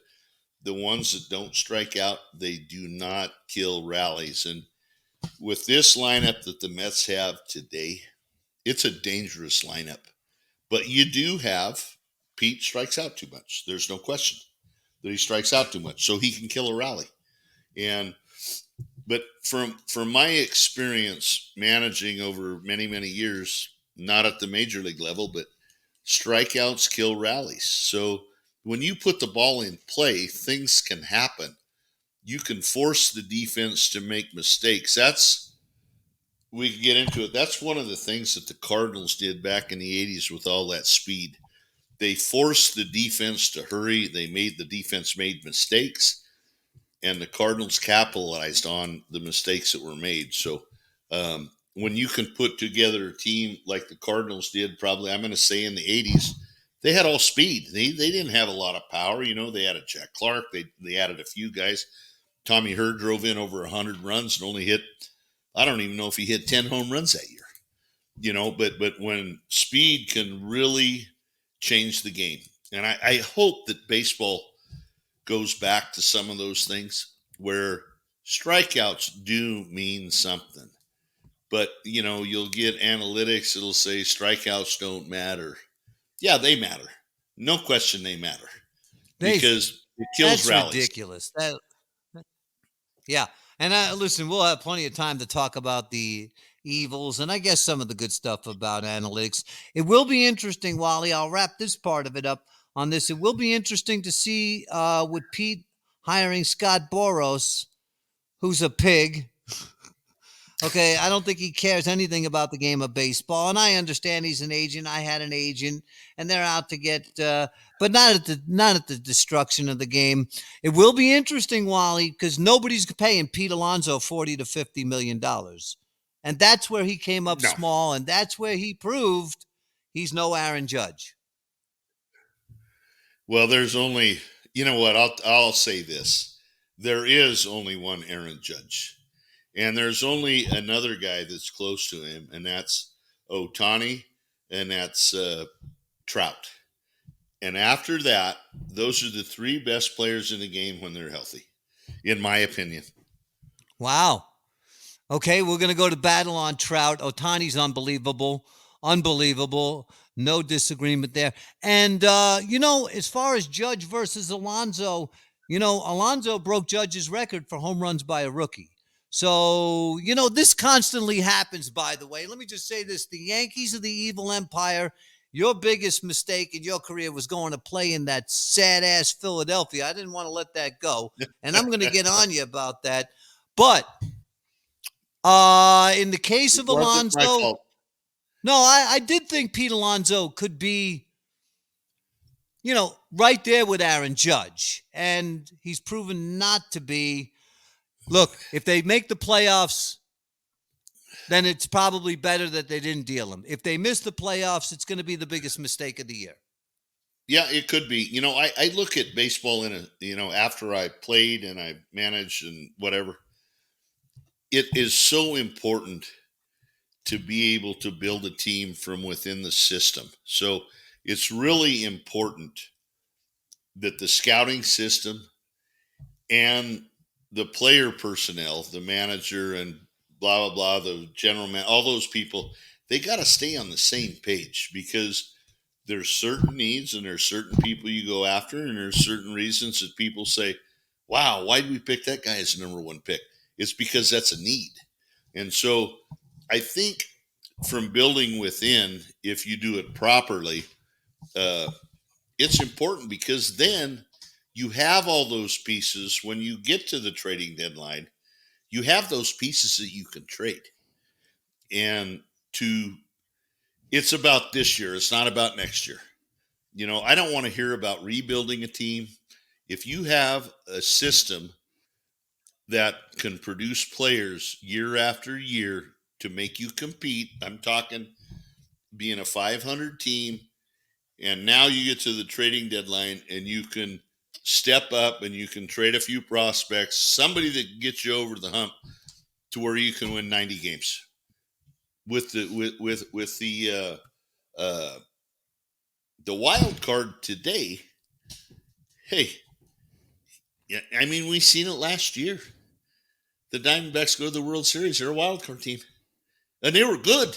the ones that don't strike out, they do not kill rallies. And with this lineup that the Mets have today, it's a dangerous lineup. But you do have Pete strikes out too much. There's no question that he strikes out too much. So he can kill a rally. But from my experience managing over many years, not at the major league level, but strikeouts kill rallies. So when you put the ball in play, things can happen. You can force the defense to make mistakes. We can get into it. That's one of the things that the Cardinals did back in the 80s with all that speed. They forced the defense to hurry. The defense made mistakes, and the Cardinals capitalized on the mistakes that were made. So when you can put together a team like the Cardinals did, probably, I'm going to say in the 80s, they had all speed. They didn't have a lot of power. They had a Jack Clark. They added a few guys. Tommy Hurd drove in over 100 runs and only hit, I don't even know if he hit 10 home runs that year. But when speed can really change the game. And I hope that baseball goes back to some of those things where strikeouts do mean something. But, you'll get analytics. It'll say strikeouts don't matter. Yeah, they matter. No question they matter. Because it kills rallies. That's ridiculous. Yeah. And listen, we'll have plenty of time to talk about the evils and I guess some of the good stuff about analytics. It will be interesting, Wally. I'll wrap this part of it up on this. It will be interesting to see with Pete hiring Scott Boras, who's a pig. Okay, I don't think he cares anything about the game of baseball, and I understand he's an agent. I had an agent, and they're out to get, but not at the destruction of the game. It will be interesting, Wally, because nobody's paying Pete Alonso $40 to $50 million, and that's where he came up small, and that's where he proved he's no Aaron Judge. Well, there's only, you know what? I'll say this: there is only one Aaron Judge. And there's only another guy that's close to him, and that's Ohtani, and that's Trout. And after that, those are the three best players in the game when they're healthy, in my opinion. Wow. Okay, we're going to go to battle on Trout. Ohtani's unbelievable. No disagreement there. And, as far as Judge versus Alonso, Alonso broke Judge's record for home runs by a rookie. So, this constantly happens, by the way. Let me just say this. The Yankees are the evil empire. Your biggest mistake in your career was going to play in that sad-ass Philadelphia. I didn't want to let that go, and I'm going to get on you about that. But in the case of Alonso, no, I did think Pete Alonso could be, right there with Aaron Judge, and he's proven not to be. Look, if they make the playoffs, then it's probably better that they didn't deal him. If they miss the playoffs, it's going to be the biggest mistake of the year. Yeah, it could be. I look at baseball after I played and I managed and whatever. It is so important to be able to build a team from within the system. So it's really important that the scouting system and the player personnel, the manager and blah, blah, blah, the general man, all those people, they got to stay on the same page because there's certain needs and there's certain people you go after and there's certain reasons that people say, wow, why did we pick that guy as the number one pick? It's because that's a need. And so I think from building within, if you do it properly, it's important because then you have all those pieces when you get to the trading deadline. You have those pieces that you can trade. And it's about this year. It's not about next year. I don't want to hear about rebuilding a team. If you have a system that can produce players year after year to make you compete, I'm talking being a 500 team, and now you get to the trading deadline and you can step up and you can trade a few prospects, somebody that gets you over the hump to where you can win 90 games with the wild card today. Hey, yeah, I mean, we seen it last year. The Diamondbacks go to the World Series. They're a wild card team, and they were good.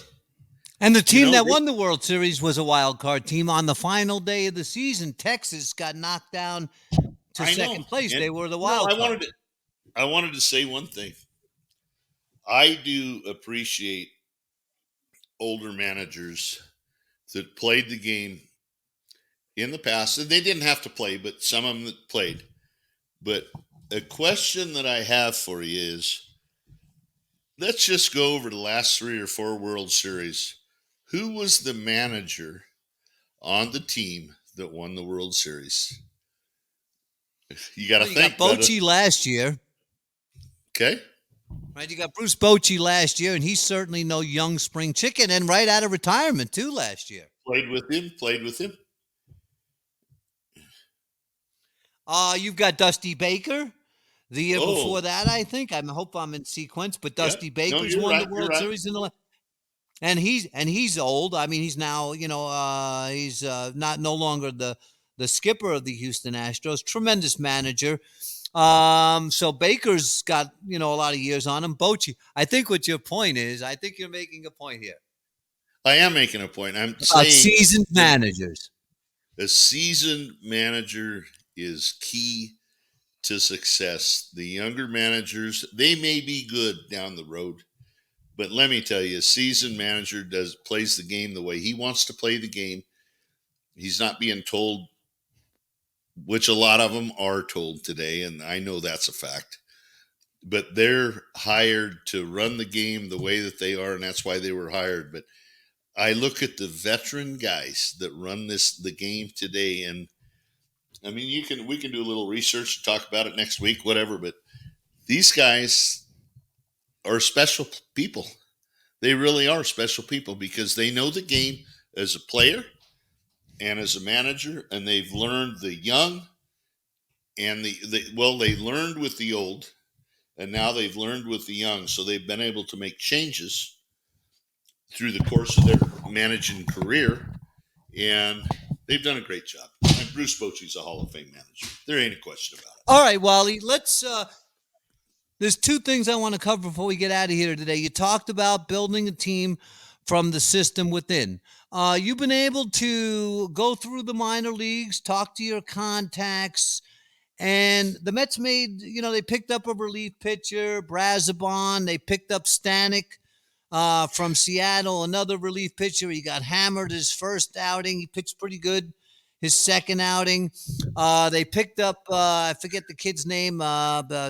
And the team that won the World Series was a wild card team. On the final day of the season, Texas got knocked down to second place. They were the wild card. I wanted to say one thing. I do appreciate older managers that played the game in the past, and they didn't have to play, but some of them that played. But a question that I have for you is, let's just go over the last 3 or 4 World Series. Who was the manager on the team that won the World Series? You got to You think. got Bochy last year. Okay. Right, you got Bruce Bochy last year, and he's certainly no young spring chicken, and right out of retirement too last year. Played with him. You've got Dusty Baker. The year Oh, before that, I think. I hope I'm in sequence, but yeah. Dusty Baker's No, won the you're World right. Series in the. And he's old. I mean, he's now he's not no longer the skipper of the Houston Astros. Tremendous manager. So Baker's got a lot of years on him. Bochy, I think what your point is. I think you're making a point here I am making a point. I'm about saying seasoned managers. a seasoned manager is key to success. The younger managers, they may be good down the road, but let me tell you, a seasoned manager plays the game the way he wants to play the game. He's not being told, which a lot of them are told today, and I know that's a fact. But they're hired to run the game the way that they are, and that's why they were hired. But I look at the veteran guys that run the game today, and I mean, we can do a little research and talk about it next week, whatever. But these guys are special people. They really are special people because they know the game as a player and as a manager, and they've learned the young and they learned with the old, and now they've learned with the young. So they've been able to make changes through the course of their managing career, and they've done a great job. And Bruce Bochy's a Hall of Fame manager. There ain't a question about it. All right, Wally. Let's. There's two things I want to cover before we get out of here today. You talked about building a team from the system within. You've been able to go through the minor leagues, talk to your contacts, and the Mets made, they picked up a relief pitcher, Brazabon. They picked up Stanek from Seattle, another relief pitcher. He got hammered his first outing. He pitched pretty good his second outing. They picked up, I forget the kid's name, a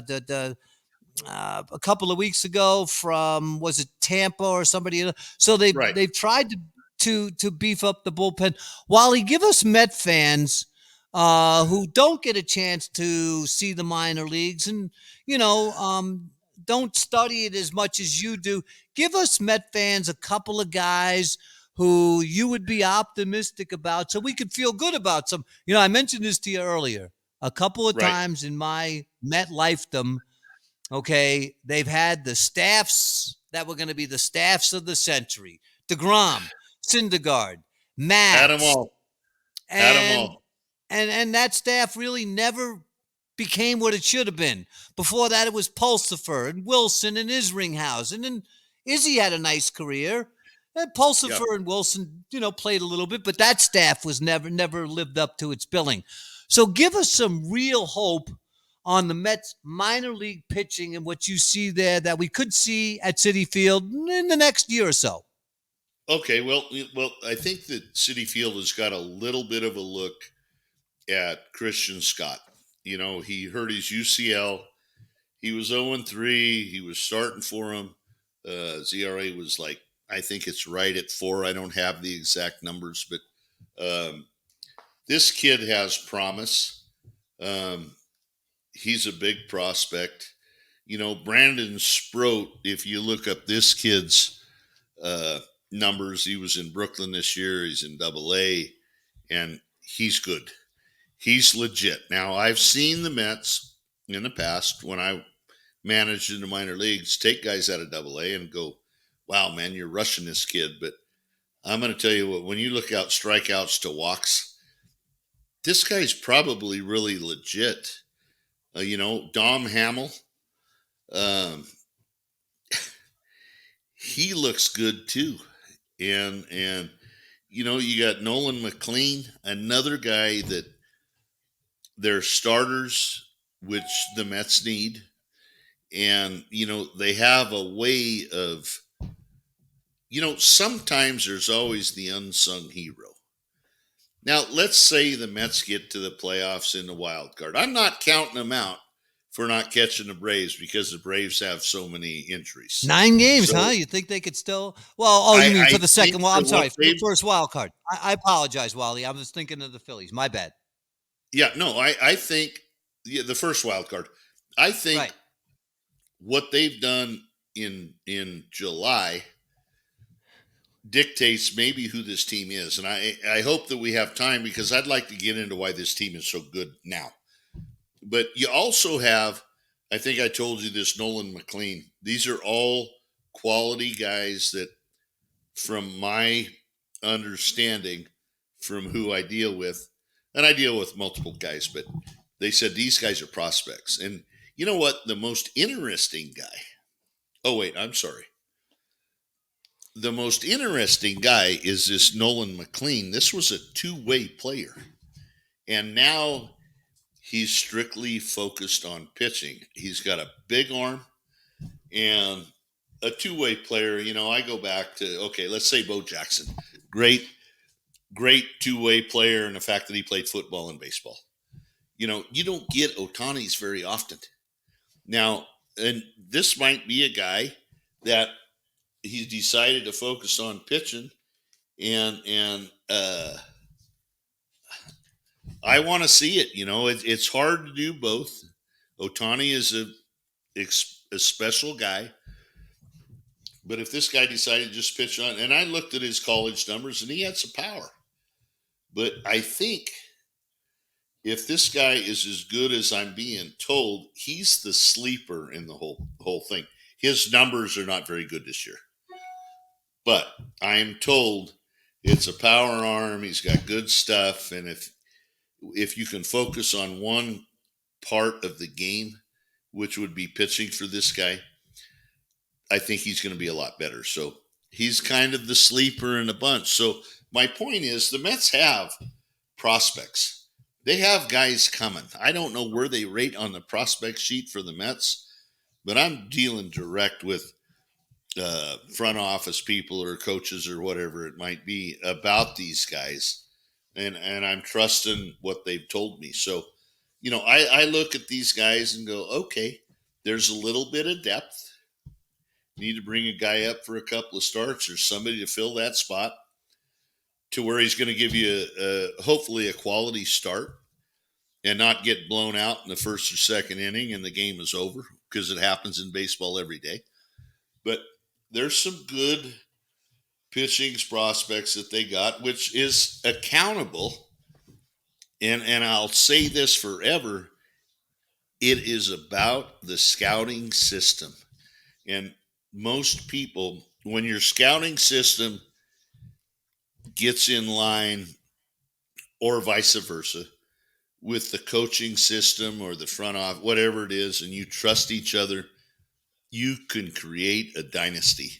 couple of weeks ago from, was it Tampa or somebody? So they've tried to beef up the bullpen. Wally, give us Met fans who don't get a chance to see the minor leagues and don't study it as much as you do. Give us Met fans a couple of guys who you would be optimistic about so we could feel good about some. I mentioned this to you earlier. A couple of times in my Met lifetime, okay, they've had the staffs that were going to be the staffs of the century. DeGrom, Syndergaard, Matt. Had them all. And that staff really never became what it should have been. Before that, it was Pulsifer and Wilson and Isringhausen. And then Izzy had a nice career. And Pulsifer and Wilson, played a little bit, but that staff was never lived up to its billing. So give us some real hope on the Mets minor league pitching and what you see there that we could see at Citi Field in the next year or so. Okay, well, I think that Citi Field has got a little bit of a look at Christian Scott. He hurt his UCL. He was 0-3. He was starting for him. ZRA was I think it's right at 4. I don't have the exact numbers, but this kid has promise. He's a big prospect. Brandon Sproat, if you look up this kid's numbers, he was in Brooklyn this year. He's in AA, and he's good. He's legit. Now, I've seen the Mets in the past when I managed in the minor leagues take guys out of AA and go, wow, man, you're rushing this kid. But I'm going to tell you what, when you look out strikeouts to walks, this guy's probably really legit. Dom Hamill, he looks good too. And you got Nolan McLean, another guy that they're starters, which the Mets need. they have a way of, sometimes there's always the unsung hero. Now, let's say the Mets get to the playoffs in the wild card. I'm not counting them out for not catching the Braves because the Braves have so many injuries. 9 games, So, huh? You think they could still? Well, you mean for the second? think Well, I'm for sorry, what for the they've- first wild card. I apologize, Wally. I was thinking of the Phillies. My bad. Yeah, no, I think the first wild card. I think Right. what they've done in July dictates maybe who this team is. And I hope that we have time because I'd like to get into why this team is so good now. But you also have, I think I told you this, Nolan McLean. These are all quality guys that, from my understanding, from who I deal with, and I deal with multiple guys, but they said these guys are prospects. And you know what? The most interesting guy. Oh, wait, I'm sorry. The most interesting guy is this Nolan McLean. This was a two-way player. And now he's strictly focused on pitching. He's got a big arm and a two-way player. I go back to, okay, let's say Bo Jackson. Great two-way player, and the fact that he played football and baseball. You don't get Otanis very often. Now, and this might be a guy that he's decided to focus on pitching, and I want to see it. It's hard to do both. Otani is a special guy, but if this guy decided to just pitch on, and I looked at his college numbers, and he had some power. But I think if this guy is as good as I'm being told, he's the sleeper in the whole thing. His numbers are not very good this year. But I am told it's a power arm. He's got good stuff. And if you can focus on one part of the game, which would be pitching for this guy, I think he's going to be a lot better. So he's kind of the sleeper in a bunch. So my point is the Mets have prospects. They have guys coming. I don't know where they rate on the prospect sheet for the Mets, but I'm dealing direct with front office people or coaches or whatever it might be about these guys. And I'm trusting what they've told me. So, I look at these guys and go, okay, there's a little bit of depth. Need to bring a guy up for a couple of starts or somebody to fill that spot to where he's going to give you hopefully a quality start and not get blown out in the first or second inning and the game is over, because it happens in baseball every day. But there's some good pitching prospects that they got, which is accountable. And I'll say this forever. It is about the scouting system. And most people, when your scouting system gets in line, or vice versa, with the coaching system or the front office, whatever it is, and you trust each other, you can create a dynasty.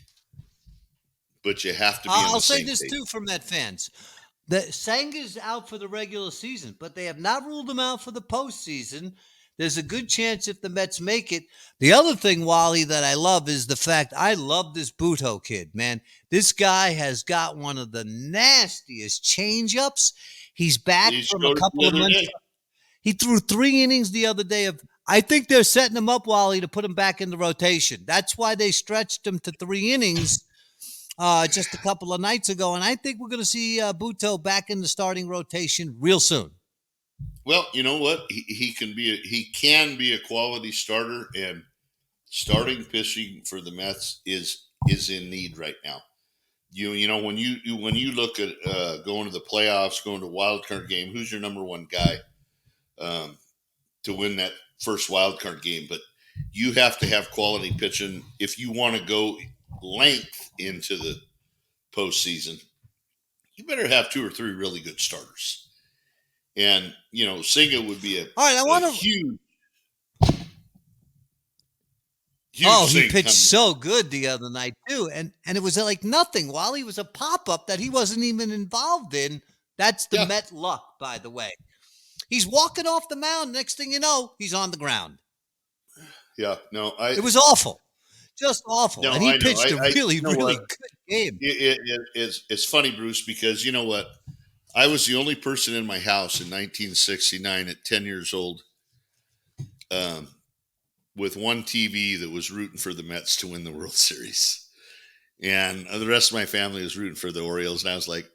But you have to be on the I'll say same this page. too for Met fans. The Sanger's out for the regular season, but they have not ruled him out for the postseason. There's a good chance if the Mets make it. The other thing, Wally, that I love is the fact I love this Buto kid, man. This guy has got one of the nastiest changeups. He's back He from showed a it couple the of other months. day. He threw 3 innings the other day I think they're setting him up, Wally, to put him back in the rotation. That's why they stretched him to 3 innings just a couple of nights ago. And I think we're going to see Buto back in the starting rotation real soon. Well, you know what? He can be a quality starter, and starting pitching for the Mets is in need right now. You know when you look at going to the playoffs, going to wild card game, who's your number one guy to win that first wild card game? But you have to have quality pitching if you want to go length into the postseason. You better have 2 or 3 really good starters. And, Singa would be huge he thing pitched coming. so good the other night, too. And it was like nothing. While he was a pop-up that he wasn't even involved in. That's the Met luck, by the way. He's walking off the mound. Next thing you know, he's on the ground. Yeah. No, It was awful, just awful. no, And he I know. pitched a really, You know really what? good game. It's funny, Bruce, because you know what? I was the only person in my house in 1969 at 10 years old, um, with one TV that was rooting for the Mets to win the World Series. And the rest of my family was rooting for the Orioles. And I was like,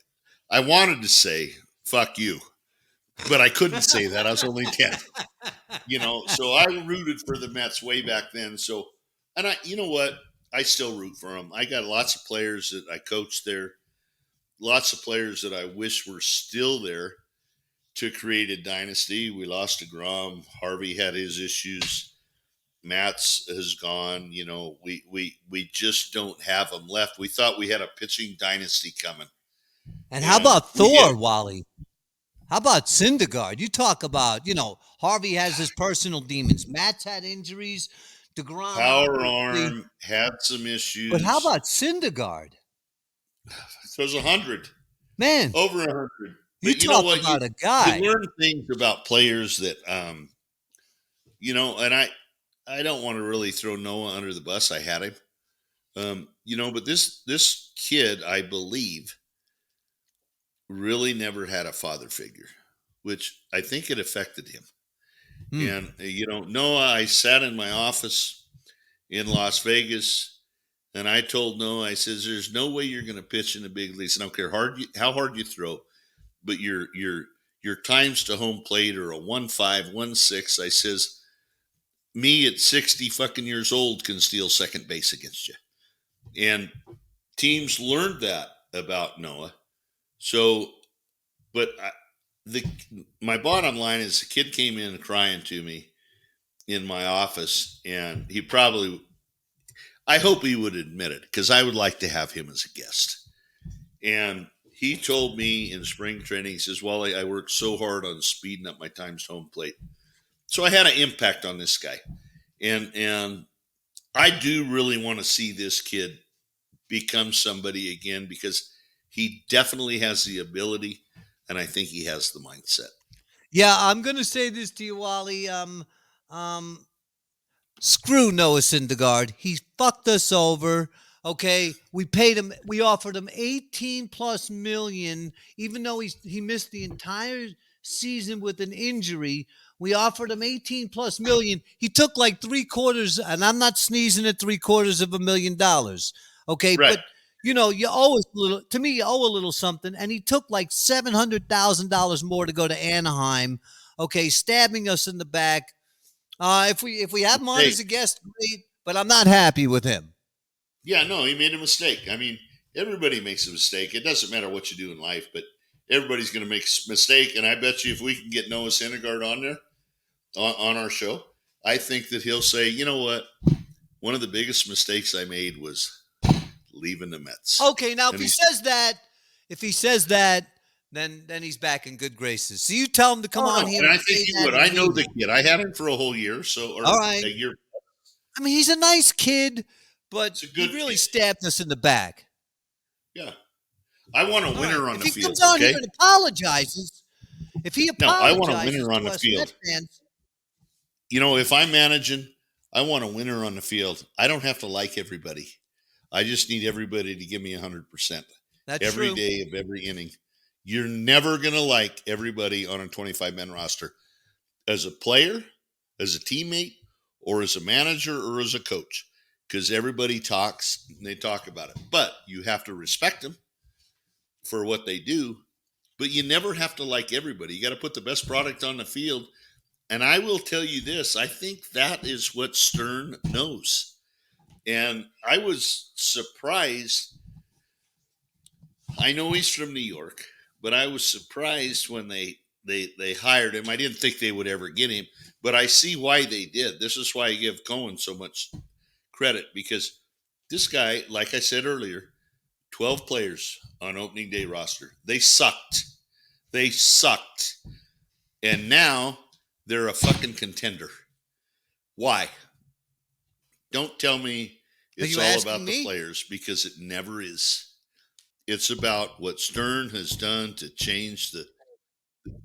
I wanted to say, fuck you, but I couldn't say that. I was only 10, so I rooted for the Mets way back then. So, and you know what? I still root for them. I got lots of players that I coached there, lots of players that I wish were still there to create a dynasty. We lost to Grom. Harvey had his issues. Matz has gone. We just don't have them left. We thought we had a pitching dynasty coming. And how about Thor, Wally? How about Syndergaard? You talk about, Harvey has his personal demons. Matt's had injuries. DeGrom. Power arm, had some issues. But how about Syndergaard? There's 100. Man. Over 100. You talk about a guy. You learn things about players that, and I don't want to really throw Noah under the bus. I had him. But this kid, I believe, really never had a father figure, which I think it affected him. And, Noah, I sat in my office in Las Vegas, and I told Noah, I says, there's no way you're going to pitch in the big leagues. I don't care how hard you throw, but your times to home plate are a 1.5, 1.6. I says, me at 60 fucking years old can steal second base against you. And teams learned that about Noah. So, but my bottom line is the kid came in crying to me in my office, and I hope he would admit it, because I would like to have him as a guest. And he told me in spring training, he says, Wally, I worked so hard on speeding up my times to home plate. So I had an impact on this guy. And I do really want to see this kid become somebody again, because he definitely has the ability, and I think he has the mindset. Yeah, I'm going to say this to you, Wally. Screw Noah Syndergaard. He fucked us over. Okay, we offered him 18 plus million, even though he missed the entire season with an injury. We offered him 18 plus million. He took like 3/4, and I'm not sneezing at $750,000. Okay, right. But you owe us a little. To me, you owe a little something, and he took like $700,000 more to go to Anaheim. Okay, stabbing us in the back. If we have him on as a guest, great, but I'm not happy with him. Yeah, no, he made a mistake. I mean, everybody makes a mistake. It doesn't matter what you do in life, but everybody's going to make a mistake. And I bet you if we can get Noah Syndergaard on there, on our show, I think that he'll say, you know what? One of the biggest mistakes I made was leaving the Mets. Okay, now if he says that, then he's back in good graces. So you tell him to come on here. And I think he would. I know the kid. I had him for a whole year, all right. A year. I mean, he's a nice kid, but he really stabbed us in the back. Yeah. I want a winner on the field. If he comes on here and apologizes, I want a winner on the field. If I'm managing, I want a winner on the field. I don't have to like everybody. I just need everybody to give me 100%. That's every true. day of every inning. You're never going to like everybody on a 25-man roster as a player, as a teammate, or as a manager, or as a coach, because everybody talks and they talk about it. But you have to respect them for what they do, but you never have to like everybody. You got to put the best product on the field. And I will tell you this, I think that is what Stern knows. And I was surprised. I know he's from New York, but I was surprised when they hired him. I didn't think they would ever get him, but I see why they did. This is why I give Cohen so much credit, because this guy, like I said earlier, 12 players on opening day roster. They sucked. And now they're a fucking contender. Why? Don't tell me it's all about the players, because it never is. It's about what Stern has done to change the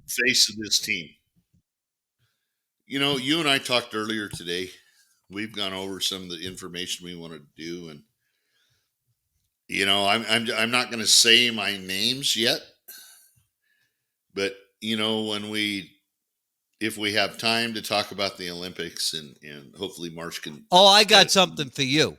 face of this team. You and I talked earlier today We've gone over some of the information we want to do, and I'm not going to say my names yet, but if we have time to talk about the Olympics, and hopefully Marsh can. Oh, I got something for you.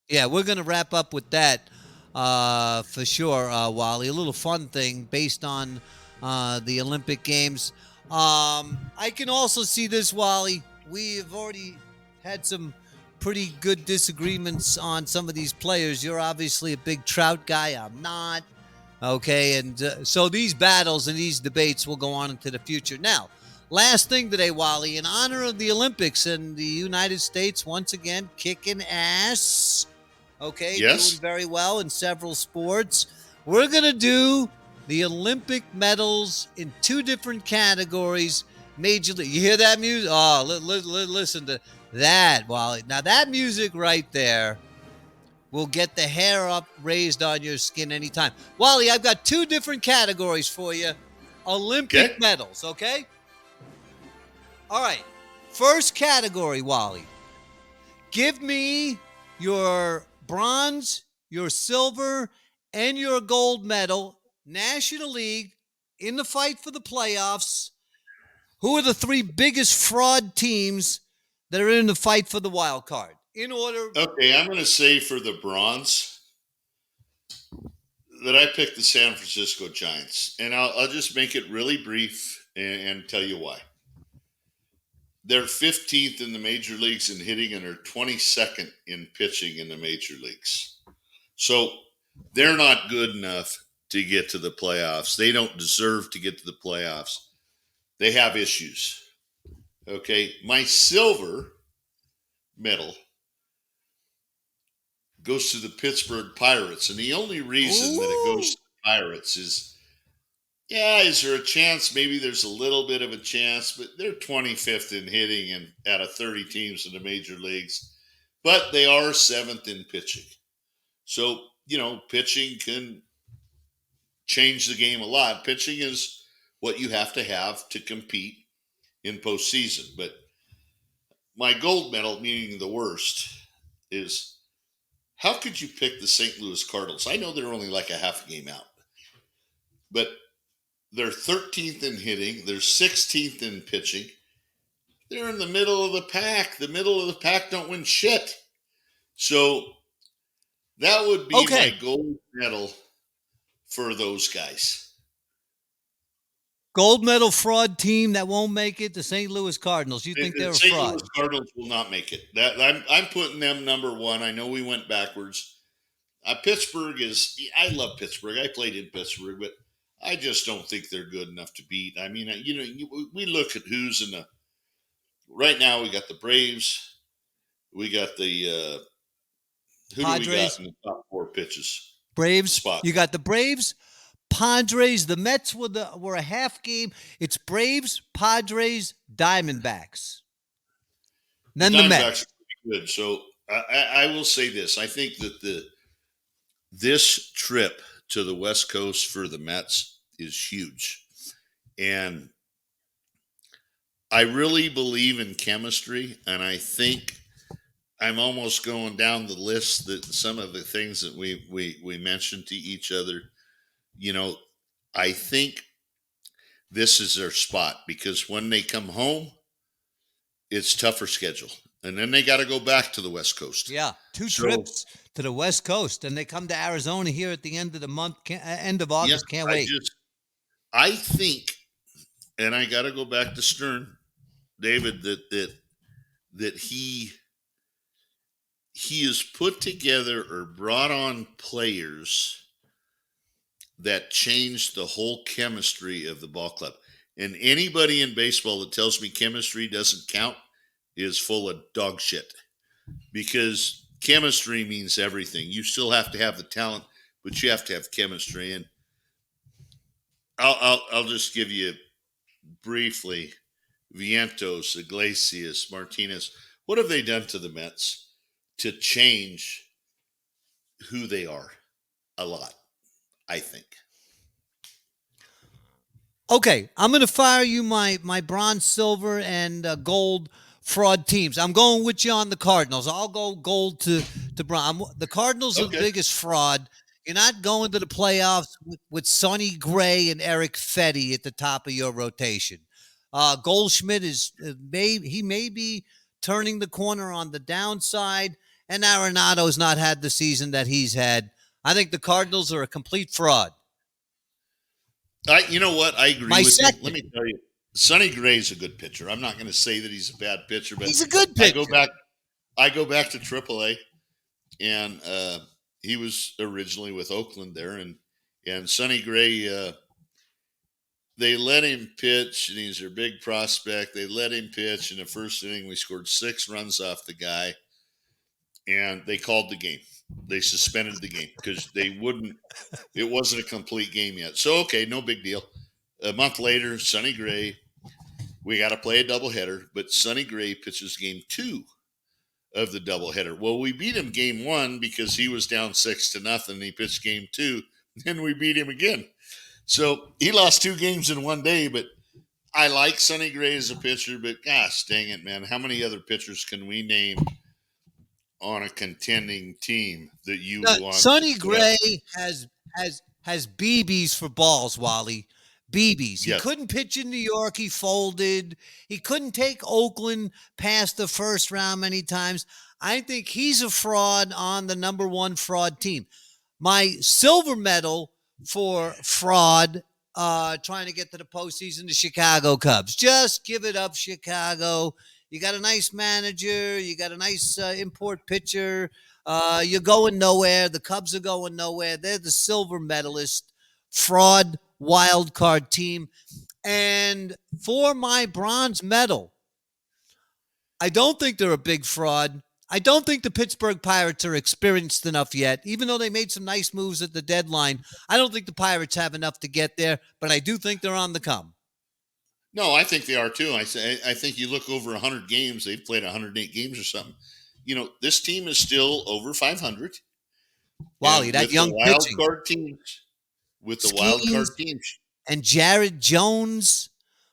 Yeah, we're going to wrap up with that for sure, Wally. A little fun thing based on the Olympic Games. I can also see this, Wally. We have already had some pretty good disagreements on some of these players. You're obviously a big Trout guy. I'm not. Okay, and so these battles and these debates will go on into the future. Now, last thing today, Wally, in honor of the Olympics and the United States once again kicking ass. Okay, Yes. doing very well in several sports. We're going to do the Olympic medals in 2 different categories. Major League. You hear that music? Oh, listen to that, Wally. Now, that music right there will get the hair up raised on your skin anytime. Wally, I've got 2 different categories for you. Olympic medals, okay? All right. First category, Wally. Give me your bronze, your silver, and your gold medal, National League, in the fight for the playoffs. Who are the 3 biggest fraud teams that are in the fight for the wild card? In order. Okay, I'm going to say for the bronze that I picked the San Francisco Giants, and I'll just make it really brief and tell you why. They're 15th in the major leagues in hitting, and they're 22nd in pitching in the major leagues. So they're not good enough to get to the playoffs. They don't deserve to get to the playoffs. They have issues. Okay, my silver medal goes to the Pittsburgh Pirates. And the only reason that it goes to the Pirates is there a chance? Maybe there's a little bit of a chance, but they're 25th in hitting and out of 30 teams in the major leagues. But they are 7th in pitching. So, pitching can change the game a lot. Pitching is what you have to compete in postseason. But my gold medal, meaning the worst, is how could you pick the St. Louis Cardinals? I know they're only like a half game out, but they're 13th in hitting. They're 16th in pitching. They're in the middle of the pack. The middle of the pack don't win shit. So that would be my gold medal for those guys. Gold medal fraud team that won't make it, the St. Louis Cardinals. You think they're a fraud? St. Louis Cardinals will not make it. I'm putting them number 1. I know we went backwards. Pittsburgh is – I love Pittsburgh. I played in Pittsburgh, but I just don't think they're good enough to beat. I mean, we look at who's in the – right now we got the Braves. We got the who Padres. Do we got in the top 4 pitches? Braves. Spot. You got the Braves, Padres. The Mets were a half game. It's Braves, Padres, Diamondbacks. Then the Mets. Are pretty good. So I will say this. I think that this trip to the West Coast for the Mets is huge. And I really believe in chemistry, and I think I'm almost going down the list that some of the things that we mentioned to each other, I think this is their spot, because when they come home, it's tougher schedule. And then they got to go back to the West Coast. Yeah, 2 trips to the West Coast, and they come to Arizona here at the end of the month, end of August. Yeah, Can't wait. I think, and I got to go back to Stern, David, that he has put together or brought on players that changed the whole chemistry of the ball club. And anybody in baseball that tells me chemistry doesn't count is full of dog shit, because chemistry means everything. You still have to have the talent, but you have to have chemistry. And I'll just give you briefly, Vientos, Iglesias, Martinez. What have they done to the Mets to change who they are? A lot, I think. Okay, I'm going to fire you my bronze, silver, and gold fraud teams. I'm going with you on the Cardinals. I'll go gold to bronze. The Cardinals are the Okay. biggest fraud. You're not going to the playoffs with Sonny Gray and Eric Fetty at the top of your rotation. Goldschmidt he may be turning the corner on the downside, and Arenado's not had the season that he's had. I think the Cardinals are a complete fraud. You know what? I agree My with you. second. Let me tell you, Sonny Gray's a good pitcher. I'm not going to say that he's a bad pitcher, but He's a good I pitcher. go back to AAA, and he was originally with Oakland there, and Sonny Gray. They let him pitch, and he's their big prospect. They let him pitch. In the first inning, we scored 6 runs off the guy, and they called the game. They suspended the game because it wasn't a complete game yet. So, okay, no big deal. A month later, Sonny Gray, we got to play a doubleheader, but Sonny Gray pitches game 2 of the doubleheader. Well, we beat him game 1 because he was down 6-0, and he pitched game 2. Then we beat him again. So he lost 2 games in one day, but I like Sonny Gray as a pitcher, but gosh dang it, man. How many other pitchers can we name on a contending team that you want? Sonny Gray has BBs for balls, Wally. BBs. He Yes. couldn't pitch in New York. He folded. He couldn't take Oakland past the first round many times. I think he's a fraud on the number 1 fraud team. My silver medal for fraud trying to get to the postseason, the Chicago Cubs. Just give it up, Chicago. You got a nice manager. You got a nice import pitcher. You're going nowhere. The Cubs are going nowhere. They're the silver medalist fraud wild card team. And for my bronze medal, I don't think they're a big fraud. I don't think the Pittsburgh Pirates are experienced enough yet. Even though they made some nice moves at the deadline, I don't think the Pirates have enough to get there, but I do think they're on the come. No, I think they are too. I think you look over 100 games, they've played 108 games or something. You know, this team is still over 500. Wally, that young pitching. With the wild card teams. And Jared Jones.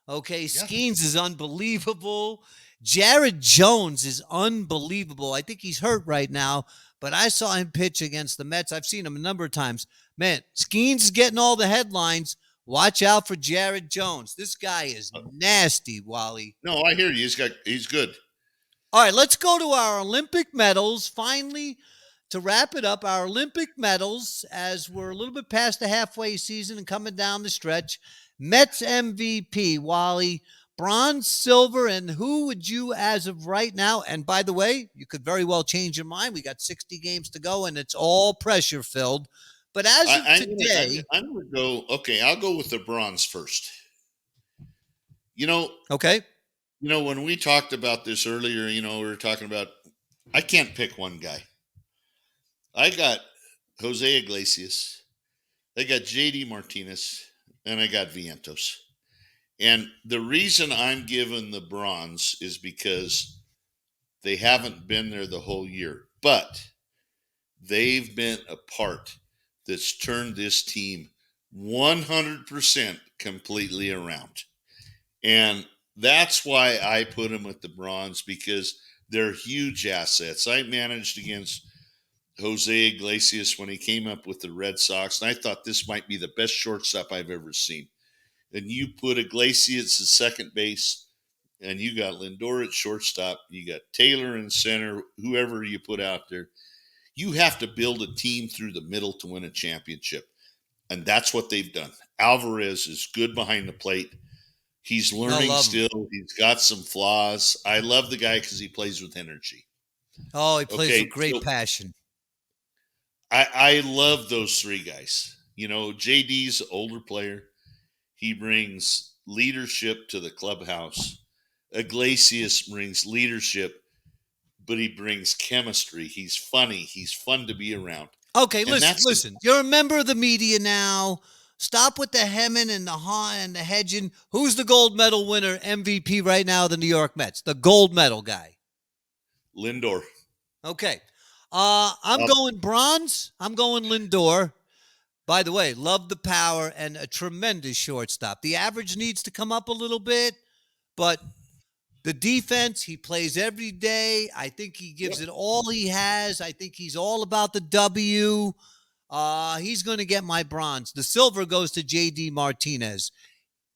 Okay, Yeah. Skeens is unbelievable. Jared Jones is unbelievable. I think he's hurt right now, but I saw him pitch against the Mets. I've seen him a number of times. Man, Skeens is getting all the headlines. Watch out for Jared Jones. This guy is nasty, Wally. No, I hear you. He's good. All right, let's go to our Olympic medals. Finally, to wrap it up, our Olympic medals, as we're a little bit past the halfway season and coming down the stretch. Mets MVP, Wally. Bronze, silver, and who would you, as of right now, and by the way, you could very well change your mind. We got 60 games to go, and it's all pressure-filled. But as of today... I'm going to go, okay, I'll go with the bronze first. Okay. When we talked about this earlier, we were talking about, I can't pick one guy. I got Jose Iglesias, I got JD Martinez, and I got Vientos. And the reason I'm giving the bronze is because they haven't been there the whole year, but they've been a part that's turned this team 100% completely around. And that's why I put them at the bronze, because they're huge assets. I managed against Jose Iglesias when he came up with the Red Sox, and I thought this might be the best shortstop I've ever seen. And you put Iglesias at second base, and you got Lindor at shortstop, you got Taylor in center, whoever you put out there. You have to build a team through the middle to win a championship. And that's what they've done. Alvarez is good behind the plate. He's learning still. He's got some flaws. I love the guy because he plays with energy. Oh, he plays with great passion. I love those 3 guys. JD's an older player. He brings leadership to the clubhouse. Iglesias brings leadership, but he brings chemistry. He's funny. He's fun to be around. Okay, listen. You're a member of the media now. Stop with the hemming and the hawing and the hedging. Who's the gold medal winner, MVP right now, the New York Mets? The gold medal guy. Lindor. Okay. I'm going bronze. I'm going Lindor. By the way, love the power and a tremendous shortstop. The average needs to come up a little bit, but the defense, he plays every day. I think he gives it all he has. I think he's all about the W. He's going to get my bronze. The silver goes to J.D. Martinez.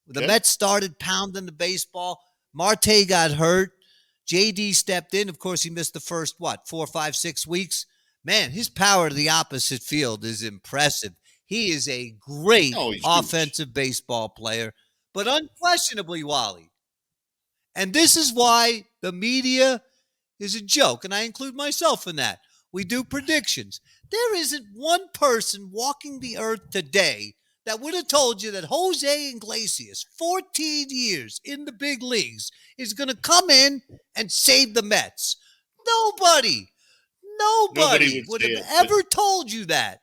The Mets started pounding the baseball. Marte got hurt. J.D. stepped in. Of course, he missed the first, 4, 5, 6 weeks. Man, his power to the opposite field is impressive. He is a great offensive baseball player, but unquestionably, Wally. And this is why the media is a joke, and I include myself in that. We do predictions. There isn't one person walking the earth today that would have told you that Jose Iglesias, 14 years in the big leagues, is going to come in and save the Mets. Nobody would have ever told you that.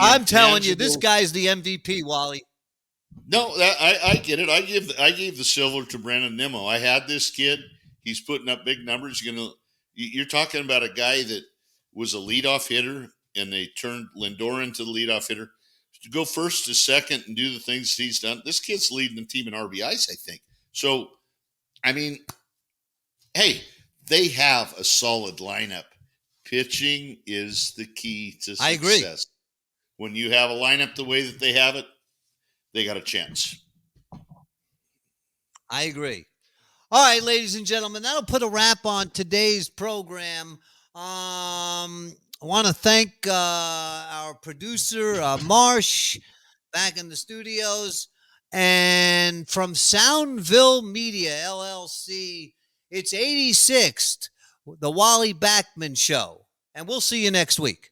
I'm telling you, this guy's the MVP, Wally. No, I get it. I gave the silver to Brandon Nimmo. I had this kid. He's putting up big numbers. You're talking about a guy that was a leadoff hitter, and they turned Lindor into the leadoff hitter. To go first to second and do the things he's done, this kid's leading the team in RBIs, I think. So, I mean, hey, they have a solid lineup. Pitching is the key to success. I agree. When you have a lineup the way that they have it, they got a chance. I agree. All right, ladies and gentlemen, that'll put a wrap on today's program. I want to thank our producer, Marsh, back in the studios. And from Soundville Media, LLC, it's 86th, the Wally Backman Show. And we'll see you next week.